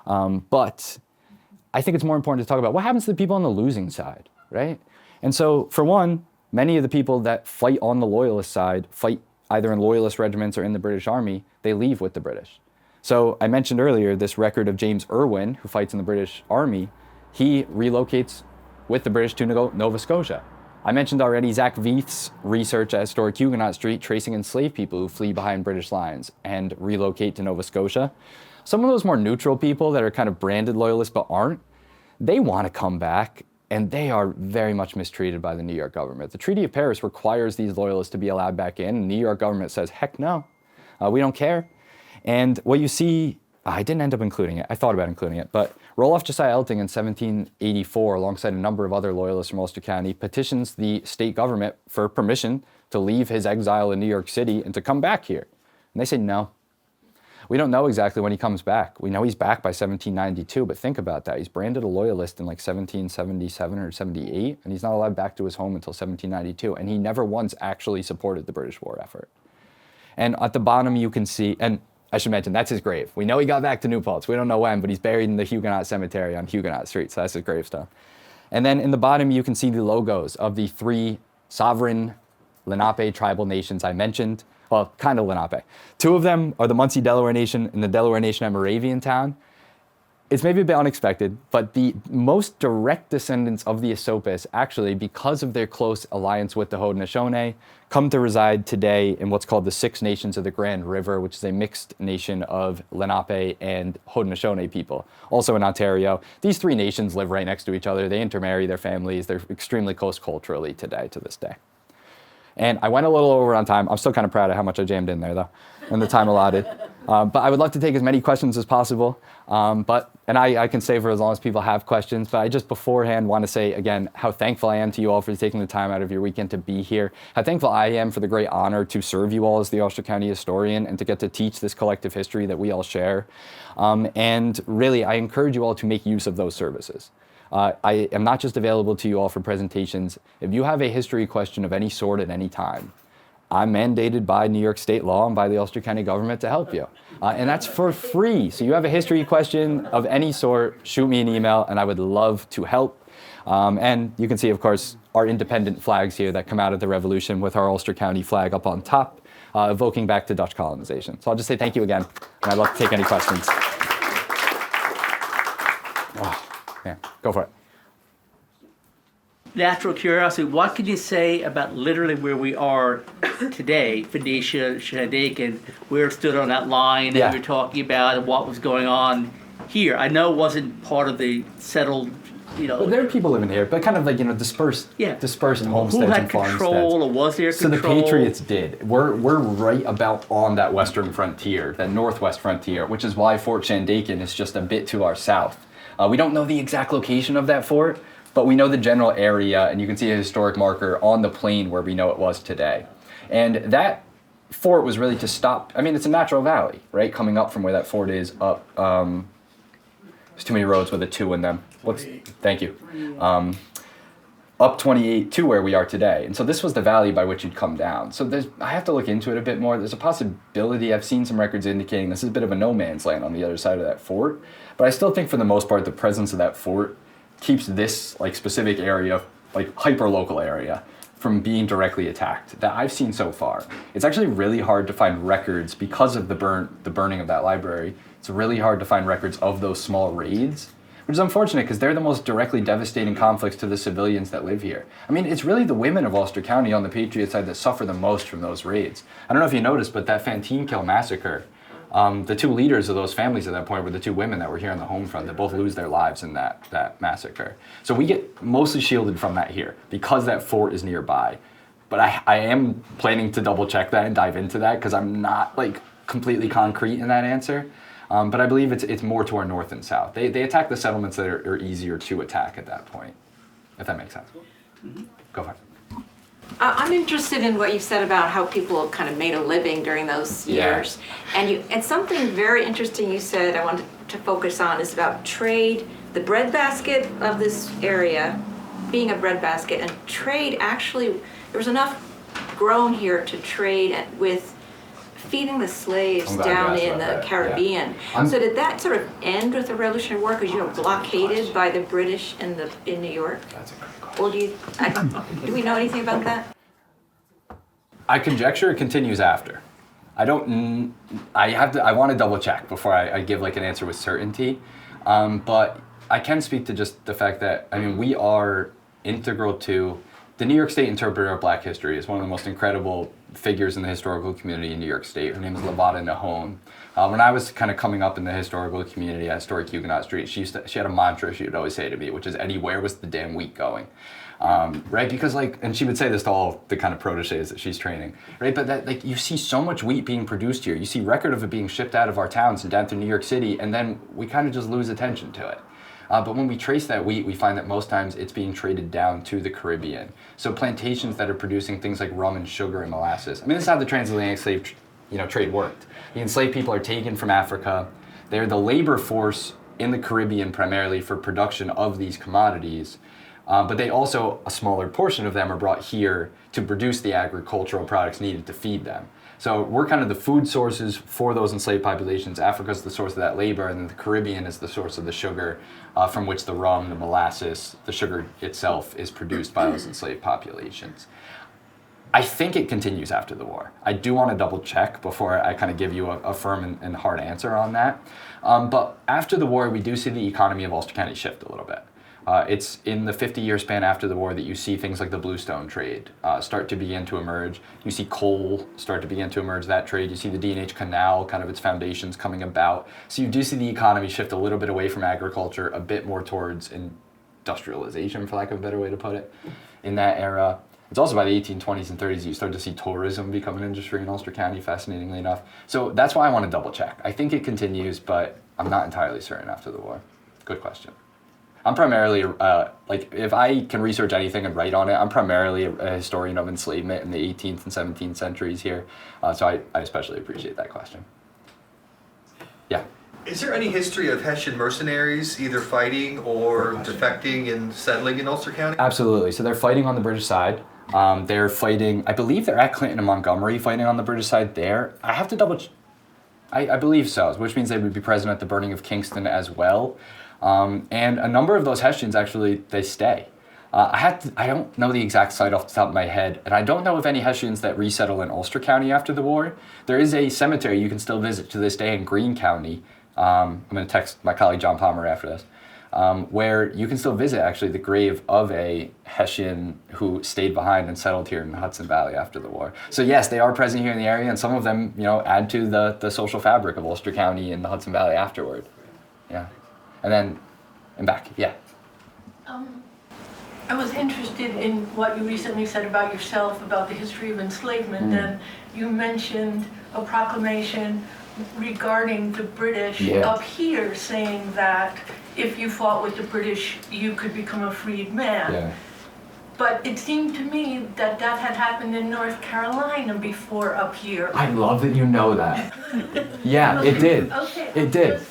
But I think it's more important to talk about what happens to the people on the losing side, right? And so, for one, many of the people that fight on the loyalist side fight either in loyalist regiments or in the British Army. They leave with the British. So I mentioned earlier this record of James Irwin, who fights in the British Army. He relocates with the British to Nova Scotia. I mentioned already Zach Veith's research at Historic Huguenot Street, tracing enslaved people who flee behind British lines and relocate to Nova Scotia. Some of those more neutral people that are kind of branded loyalists but aren't, they want to come back, and they are very much mistreated by the New York government. The Treaty of Paris requires these loyalists to be allowed back in, and the New York government says, heck no, we don't care. And what you see, I didn't end up including it, I thought about including it, but Roloff Josiah Elting in 1784, alongside a number of other loyalists from Ulster County, petitions the state government for permission to leave his exile in New York City and to come back here. And they say no. We don't know exactly when he comes back. We know he's back by 1792, but think about that. He's branded a loyalist in like 1777 or 78, and he's not allowed back to his home until 1792, and he never once actually supported the British war effort. And at the bottom you can see, and I should mention, that's his grave. We know he got back to New Paltz. We don't know when, but he's buried in the Huguenot Cemetery on Huguenot Street, so that's his gravestone. And then in the bottom you can see the logos of the three sovereign Lenape tribal nations I mentioned. Well, kind of Lenape. Two of them are the Munsee Delaware Nation and the Delaware Nation at Moraviantown. It's maybe a bit unexpected, but the most direct descendants of the Esopus, actually, because of their close alliance with the Haudenosaunee, come to reside today in what's called the Six Nations of the Grand River, which is a mixed nation of Lenape and Haudenosaunee people. Also in Ontario, these three nations live right next to each other. They intermarry their families. They're extremely close culturally today, to this day. And I went a little over on time. I'm still kind of proud of how much I jammed in there, though, and the time allotted. But I would love to take as many questions as possible. And I can stay for as long as people have questions. But I just beforehand want to say, again, how thankful I am to you all for taking the time out of your weekend to be here. How thankful I am for the great honor to serve you all as the Ulster County Historian and to get to teach this collective history that we all share. And really, I encourage you all to make use of those services. I am not just available to you all for presentations. If you have a history question of any sort at any time, I'm mandated by New York state law and by the Ulster County government to help you. And that's for free. So you have a history question of any sort, shoot me an email and I would love to help. And you can see, of course, our independent flags here that come out of the Revolution with our Ulster County flag up on top, evoking back to Dutch colonization. So I'll just say thank you again, and I'd love to take any questions. Yeah, go for it. Natural curiosity, what could you say about literally where we are today, Phoenicia, Shandik, and where it stood on that line that you were talking about and what was going on here? I know it wasn't part of the settled, But there are people living here, but kind of like, dispersed homesteads who had and farmsteads. control, or was there control? So the Patriots did. We're right about on that western frontier, that northwest frontier, which is why Fort Shandaken is just a bit to our south. We don't know the exact location of that fort, but we know the general area, and you can see a historic marker on the plain where we know it was today. And that fort was really to stop, it's a natural valley, right? Coming up from where that fort is up, there's too many roads with a 2 in them. Thank you. Up 28 to where we are today. And so this was the valley by which you'd come down. So I have to look into it a bit more. There's a possibility, I've seen some records indicating this is a bit of a no man's land on the other side of that fort. But I still think for the most part, the presence of that fort keeps this specific area, hyper-local area, from being directly attacked that I've seen so far. It's actually really hard to find records because of the burning of that library. It's really hard to find records of those small raids. which is unfortunate because they're the most directly devastating conflicts to the civilians that live here. I mean, it's really the women of Ulster County on the Patriot side that suffer the most from those raids. I don't know if you noticed, but that Fantine Kill massacre, the two leaders of those families at that point were the two women that were here on the home front that both lose their lives in that massacre. So we get mostly shielded from that here because that fort is nearby. But I am planning to double check that and dive into that because I'm not like completely concrete in that answer. But I believe it's more to our north and south. They attack the settlements that are easier to attack at that point, if that makes sense. Mm-hmm. Go for it. I'm interested in what you said about how people kind of made a living during those years. And something very interesting you said I wanted to focus on is about trade, the breadbasket of this area being a breadbasket, and trade actually, there was enough grown here to trade with feeding the slaves down in the Caribbean. Yeah. So did that sort of end with the Revolutionary War because you were blockaded by the British in New York? That's a great question. Or do we know anything about that? I conjecture it continues after. I want to double check before I give like an answer with certainty. But I can speak to just the fact that, I mean, we are integral to the New York State interpreter of Black history is one of the most incredible figures in the historical community in New York State. Her name is Levada Nahone. When I was kind of coming up in the historical community at Historic Huguenot Street, she had a mantra she would always say to me, which is, Eddie, where was the damn wheat going? Right? Because and she would say this to all the kind of proteges that she's training, right? But that you see so much wheat being produced here. You see record of it being shipped out of our towns and down through New York City, and then we kind of just lose attention to it. But when we trace that wheat, we find that most times it's being traded down to the Caribbean. So plantations that are producing things like rum and sugar and molasses. I mean, this is how the transatlantic slave trade worked. The enslaved people are taken from Africa. They're the labor force in the Caribbean primarily for production of these commodities. But they also, a smaller portion of them are brought here to produce the agricultural products needed to feed them. So we're kind of the food sources for those enslaved populations. Africa's the source of that labor, and then the Caribbean is the source of the sugar from which the rum, the molasses, the sugar itself is produced by those enslaved populations. I think it continues after the war. I do want to double check before I kind of give you a firm and hard answer on that. But after the war, we do see the economy of Ulster County shift a little bit. It's in the 50-year span after the war that you see things like the bluestone trade start to begin to emerge. You see coal start to begin to emerge, that trade. You see the D&H Canal, kind of its foundations coming about. So you do see the economy shift a little bit away from agriculture, a bit more towards industrialization, for lack of a better way to put it, in that era. It's also by the 1820s and 30s you start to see tourism become an industry in Ulster County, fascinatingly enough. So that's why I want to double check. I think it continues, but I'm not entirely certain after the war. Good question. I'm primarily, if I can research anything and write on it, I'm primarily a historian of enslavement in the 18th and 17th centuries here. So I especially appreciate that question. Yeah. Is there any history of Hessian mercenaries either fighting or defecting and settling in Ulster County? Absolutely. So they're fighting on the British side. They're fighting, I believe they're at Clinton and Montgomery fighting on the British side there. I have to double check. I believe so, which means they would be present at the burning of Kingston as well. And a number of those Hessians actually, they stay. I don't know the exact site off the top of my head, and I don't know of any Hessians that resettle in Ulster County after the war. There is a cemetery you can still visit to this day in Greene County. I'm going to text my colleague John Palmer after this, where you can still visit actually the grave of a Hessian who stayed behind and settled here in the Hudson Valley after the war. So yes, they are present here in the area, and some of them, add to the social fabric of Ulster County and the Hudson Valley afterward. Yeah. And then, and back, yeah. I was interested in what you recently said about yourself, about the history of enslavement, and you mentioned a proclamation regarding the British up here saying that if you fought with the British, you could become a freed man. Yeah. But it seemed to me that had happened in North Carolina before up here. I love that you know that. Yeah, it did. Okay. It did.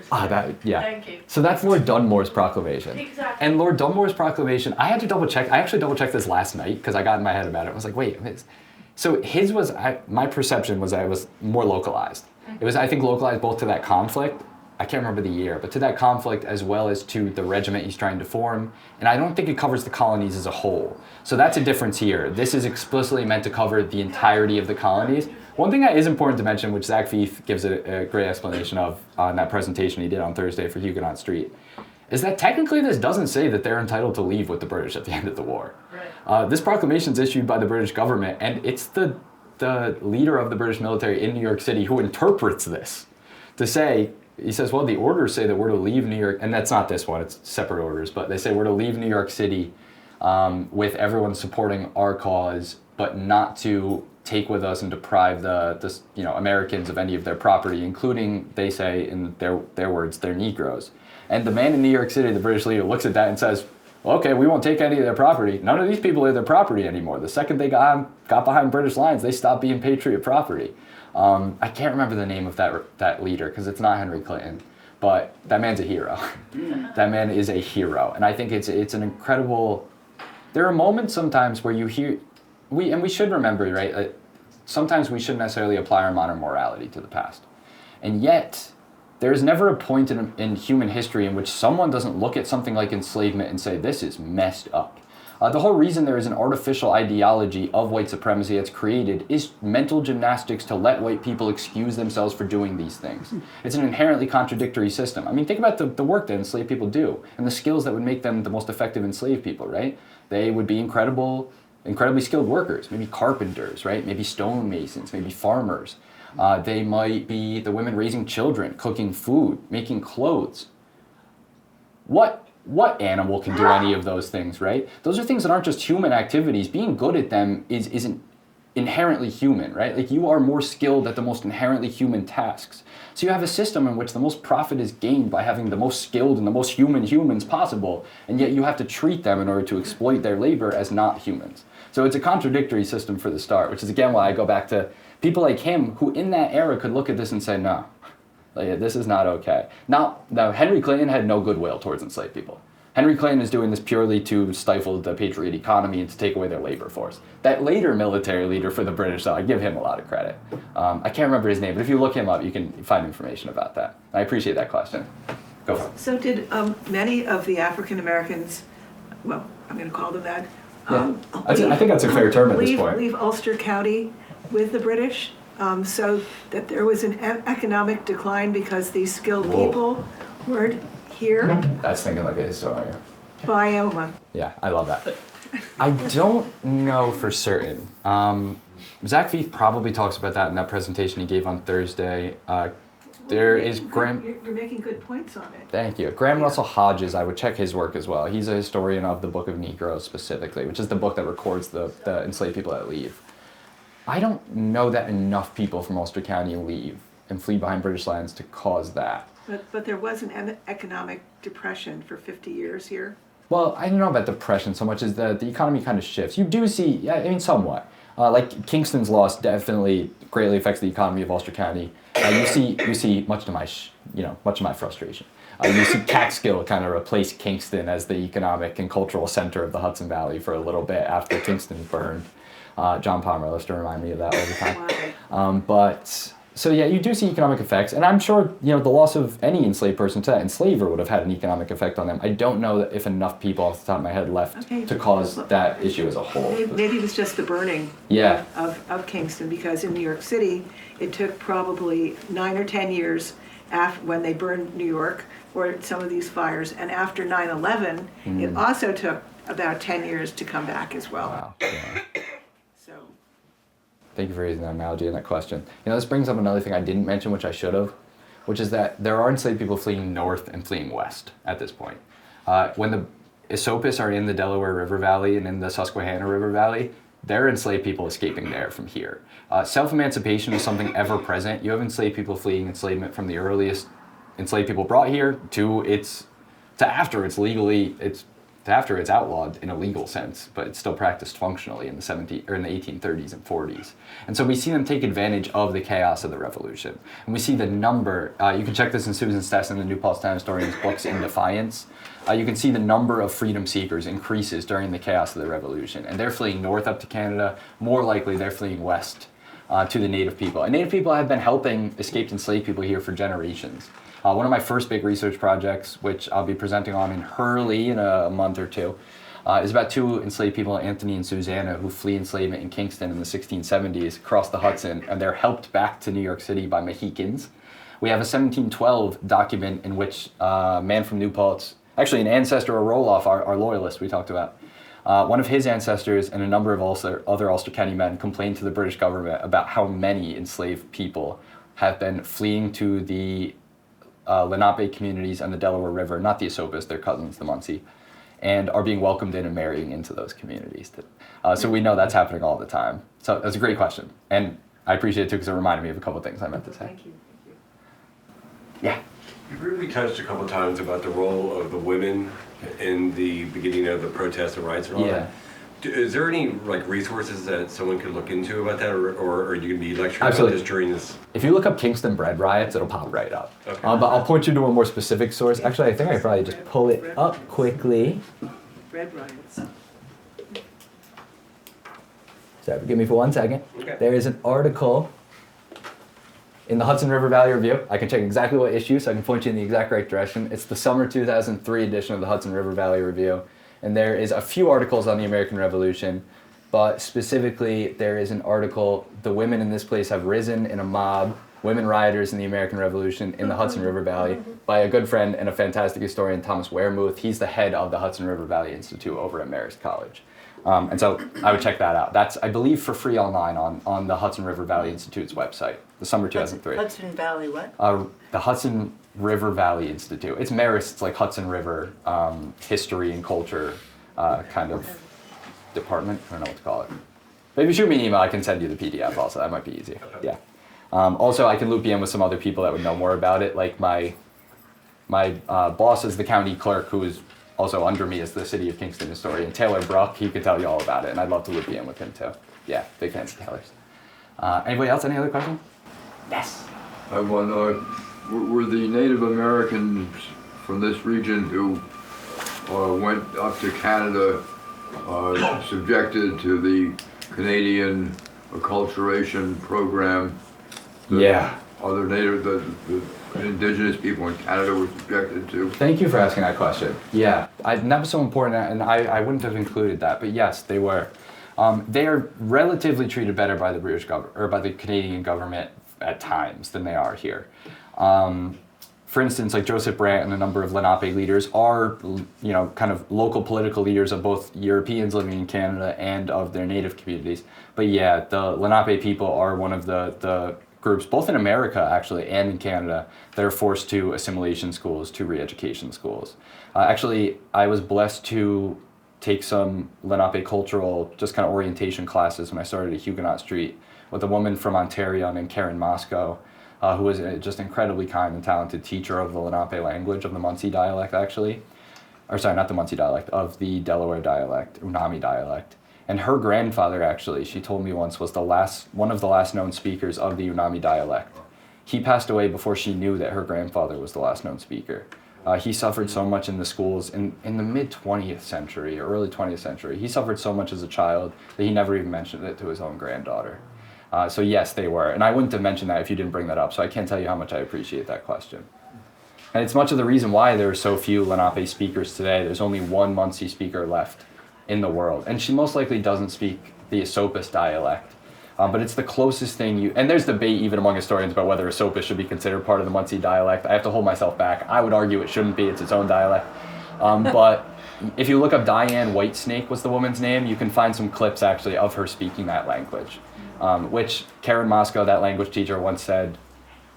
Thank you. So that's Lord Dunmore's proclamation. Exactly. And Lord Dunmore's proclamation, I had to double check. I actually double checked this last night because I got in my head about it. I was like, wait. So his was, my perception was that it was more localized. It was, I think, localized both to that conflict. I can't remember the year, but to that conflict as well as to the regiment he's trying to form. And I don't think it covers the colonies as a whole. So that's a difference here. This is explicitly meant to cover the entirety of the colonies. One thing that is important to mention, which Zach Fief gives a great explanation of on that presentation he did on Thursday for Huguenot Street, is that technically this doesn't say that they're entitled to leave with the British at the end of the war. Right. This proclamation is issued by the British government, and it's the leader of the British military in New York City who interprets this to say, he says, well, the orders say that we're to leave New York, and that's not this one, it's separate orders, but they say we're to leave New York City with everyone supporting our cause, but not to take with us and deprive the Americans of any of their property, including, they say in their words, their Negroes. And the man in New York City, the British leader, looks at that and says, well, okay, we won't take any of their property. None of these people are their property anymore. The second they got behind British lines, they stopped being Patriot property. I can't remember the name of that leader because it's not Henry Clinton, but that man's a hero. That man is a hero, and I think it's an incredible. There are moments sometimes where you hear, we should remember, right? Sometimes we shouldn't necessarily apply our modern morality to the past, and yet there is never a point in human history in which someone doesn't look at something like enslavement and say this is messed up. The whole reason there is an artificial ideology of white supremacy that's created is mental gymnastics to let white people excuse themselves for doing these things. It's an inherently contradictory system. I mean, think about the work that enslaved people do and the skills that would make them the most effective enslaved people, right? They would be incredibly skilled workers, maybe carpenters, right? Maybe stonemasons, maybe farmers. They might be the women raising children, cooking food, making clothes. What animal can do any of those things, right? Those are things that aren't just human activities. Being good at them isn't inherently human, right? Like, you are more skilled at the most inherently human tasks. So you have a system in which the most profit is gained by having the most skilled and the most human humans possible, and yet you have to treat them in order to exploit their labor as not humans. So it's a contradictory system for the start, which is again why I go back to people like him who in that era could look at this and say, no, this is not okay. Now, Henry Clinton had no goodwill towards enslaved people. Henry Clinton is doing this purely to stifle the Patriot economy and to take away their labor force. That later military leader for the British, though, I give him a lot of credit. I can't remember his name, but if you look him up, you can find information about that. I appreciate that question. Go for it. So did many of the African Americans, well, I'm going to call them that, I think that's a fair term at this point. leave Ulster County with the British, so that there was an economic decline because these skilled people weren't here? That's thinking like a historian. Bioma. Yeah, I love that. I don't know for certain. Zach Feith probably talks about that in that presentation he gave on Thursday. There is Graham. You're making good points on it. Thank you. Graham Russell Hodges, I would check his work as well. He's a historian of the Book of Negroes specifically, which is the book that records the enslaved people that leave. I don't know that enough people from Ulster County leave and flee behind British lands to cause that. But there was an economic depression for 50 years here. Well, I don't know about depression so much as the economy kind of shifts. You do see, yeah, I mean, somewhat. Like Kingston's loss definitely greatly affects the economy of Ulster County. You see, much to my frustration. You see Catskill kind of replace Kingston as the economic and cultural center of the Hudson Valley for a little bit after Kingston burned. John Palmer loves to remind me of that all the time. So yeah, you do see economic effects, and I'm sure the loss of any enslaved person to that enslaver would have had an economic effect on them. I don't know if enough people off the top of my head left to cause that issue as a whole. Maybe it was just the burning of Kingston, because in New York City, it took probably 9 or 10 years after when they burned New York, or some of these fires, and after 9/11, it also took about 10 years to come back as well. Wow. Yeah. So. Thank you for raising that analogy and that question. This brings up another thing I didn't mention, which I should have, which is that there are enslaved people fleeing north and fleeing west at this point. When the Esopus are in the Delaware River Valley and in the Susquehanna River Valley, there are enslaved people escaping there from here. Self-emancipation is something ever present. You have enslaved people fleeing enslavement from the earliest enslaved people brought here to after it's outlawed in a legal sense, but it's still practiced functionally in the 1830s and 40s. And so we see them take advantage of the chaos of the revolution. And we see the number, you can check this in Susan Stesson, the New Paltz Town Historian's books, In Defiance. You can see the number of freedom seekers increases during the chaos of the revolution. And they're fleeing north up to Canada. More likely, they're fleeing west to the Native people. And Native people have been helping escaped enslaved people here for generations. One of my first big research projects, which I'll be presenting on in Hurley in a month or two, is about two enslaved people, Anthony and Susanna, who flee enslavement in Kingston in the 1670s across the Hudson, and they're helped back to New York City by Mohicans. We have a 1712 document in which a man from New Paltz actually an ancestor or roll-off, our loyalist we talked about. One of his ancestors and a number of other Ulster County men complained to the British government about how many enslaved people have been fleeing to the Lenape communities and the Delaware River, not the Esopus, they're cousins, the Munsee, and are being welcomed in and marrying into those communities. So we know that's happening all the time. So that's a great question. And I appreciate it too because it reminded me of a couple of things I meant to say. Thank you. Yeah. You briefly touched a couple of times about the role of the women in the beginning of the protests and riots and all that. Is there any resources that someone could look into about that, or are you going to be lecturing about this during this? If you look up Kingston bread riots, it'll pop right up. Okay. But I'll point you to a more specific source. Actually, I think I could probably just pull it up quickly. Bread riots. So give me for 1 second. Okay. There is an article in the Hudson River Valley Review. I can check exactly what issue, so I can point you in the exact right direction. It's the summer 2003 edition of the Hudson River Valley Review. And there is a few articles on the American Revolution, but specifically there is an article, "The Women in This Place Have Risen in a Mob, Women Rioters in the American Revolution in the Hudson River Valley," by a good friend and a fantastic historian, Thomas Wearmouth. He's the head of the Hudson River Valley Institute over at Marist College. And so I would check that out. That's, I believe, for free online on the Hudson River Valley Institute's website, the summer 2003. Hudson Valley what? The Hudson River Valley Institute. It's Marist's Hudson River history and culture kind of department. I don't know what to call it. But if you shoot me an email, I can send you the PDF also. That might be easier. Yeah. Also, I can loop you in with some other people that would know more about it. Like my boss is the county clerk, who is also under me as the City of Kingston historian, Taylor Bruck. He could tell you all about it, and I'd love to loop you in with him too. Yeah, big fans of Taylor's. Anybody else? Any other questions? Yes. I wonder, were the Native Americans from this region who went up to Canada subjected to the Canadian acculturation program? Yeah. Other Native, the indigenous people in Canada were subjected to? Thank you for asking that question. Yeah, and that was so important, and I wouldn't have included that, but yes, they were. They are relatively treated better by the British government or by the Canadian government at times than they are here. For instance, Joseph Brant and a number of Lenape leaders are, kind of local political leaders of both Europeans living in Canada and of their native communities. But yeah, the Lenape people are one of the groups, both in America actually and in Canada, that are forced to assimilation schools, to re-education schools. Actually, I was blessed to take some Lenape cultural, just kind of orientation classes when I started at Huguenot Street with a woman from Ontario named Karen Moscow, who was just incredibly kind and talented teacher of the Lenape language, of the Munsee dialect actually. Or sorry, not the Munsee dialect, of the Delaware dialect, Unami dialect. And her grandfather actually, she told me once, was one of the last known speakers of the Unami dialect. He passed away before she knew that her grandfather was the last known speaker. He suffered so much in the schools in the mid-20th century, or early 20th century. He suffered so much as a child that he never even mentioned it to his own granddaughter. So yes, they were. And I wouldn't have mentioned that if you didn't bring that up, so I can't tell you how much I appreciate that question. And it's much of the reason why there are so few Lenape speakers today. There's only one Munsee speaker left in the world. And she most likely doesn't speak the Esopus dialect. But it's the closest thing and there's debate even among historians about whether Esopus should be considered part of the Munsee dialect. I have to hold myself back. I would argue it shouldn't be, it's its own dialect. But if you look up Diane Whitesnake was the woman's name, you can find some clips actually of her speaking that language. Which Karen Moscow, that language teacher, once said,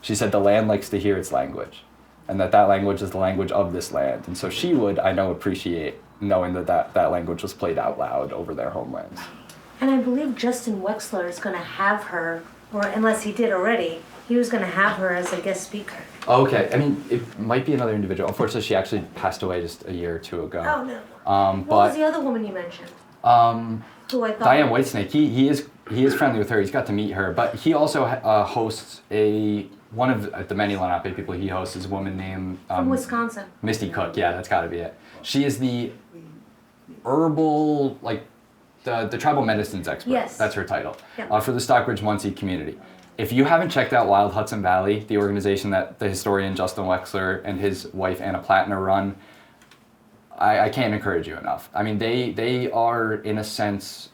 she said the land likes to hear its language. And that language is the language of this land. And so she would, I know, appreciate knowing that language was played out loud over their homelands. And I believe Justin Wexler is going to have her, or unless he did already, he was going to have her as a guest speaker. Okay, I mean, it might be another individual. Unfortunately, she actually passed away just a year or two ago. Oh, no. What was the other woman you mentioned? Who I thought Diane Whitesnake. He is friendly with her. He's got to meet her. But he also hosts one of the many Lenape people he hosts is a woman named... from Wisconsin. Misty Cook, yeah, that's got to be it. She is the herbal, the tribal medicines expert. Yes. That's her title. Yeah. For the Stockbridge Munsee community. If you haven't checked out Wild Hudson Valley, the organization that the historian Justin Wexler and his wife Anna Plattner run, I can't encourage you enough. I mean, they are, in a sense,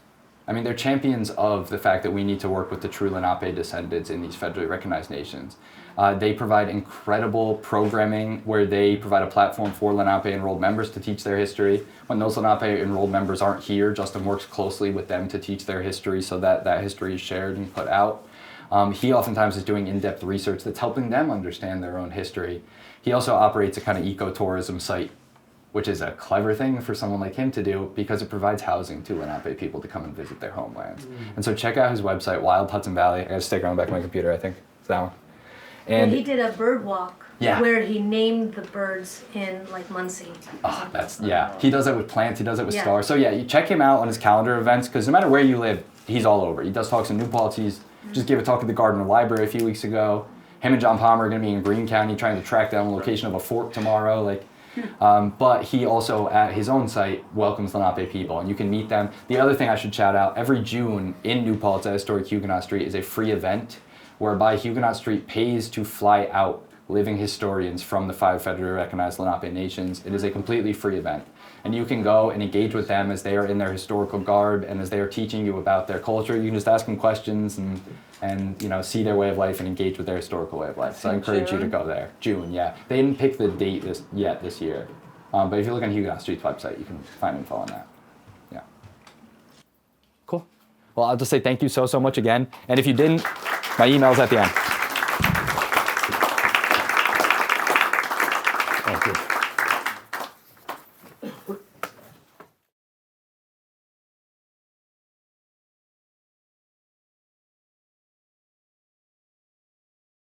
they're champions of the fact that we need to work with the true Lenape descendants in these federally recognized nations. They provide incredible programming where they provide a platform for Lenape enrolled members to teach their history. When those Lenape enrolled members aren't here, Justin works closely with them to teach their history so that that history is shared and put out. He oftentimes is doing in-depth research that's helping them understand their own history. He also operates a kind of ecotourism site, which is a clever thing for someone like him to do because it provides housing to Lenape people to come and visit their homelands. And so check out his website, Wild Hudson Valley. I got a sticker on the back of my computer, I think. It's that one. And he did a bird walk Yeah. where he named the birds in like Muncie. Oh, he does it with plants, he does it with Yeah. stars. So yeah, you check him out on his calendar events because no matter where you live, he's all over. He does talks in New Paltz. He's just gave a talk at the Gardner Library a few weeks ago. Him and John Palmer are going to be in Greene County trying to track down the location of a fort tomorrow. But he also, at his own site, welcomes Lenape people, and you can meet them. The other thing I should shout out, every June in New Paltz at Historic Huguenot Street is a free event whereby Huguenot Street pays to fly out living historians from the 5 federally recognized Lenape nations. It is a completely free event. And you can go and engage with them as they are in their historical garb and as they are teaching you about their culture. You can just ask them questions and see their way of life and engage with their historical way of life. So I encourage you to go there. June, yeah. They didn't pick the date this year. But if you look on Huguenot Street's website, you can find info on that. Yeah. Cool. Well, I'll just say thank you so much again. And if you didn't, my email's at the end.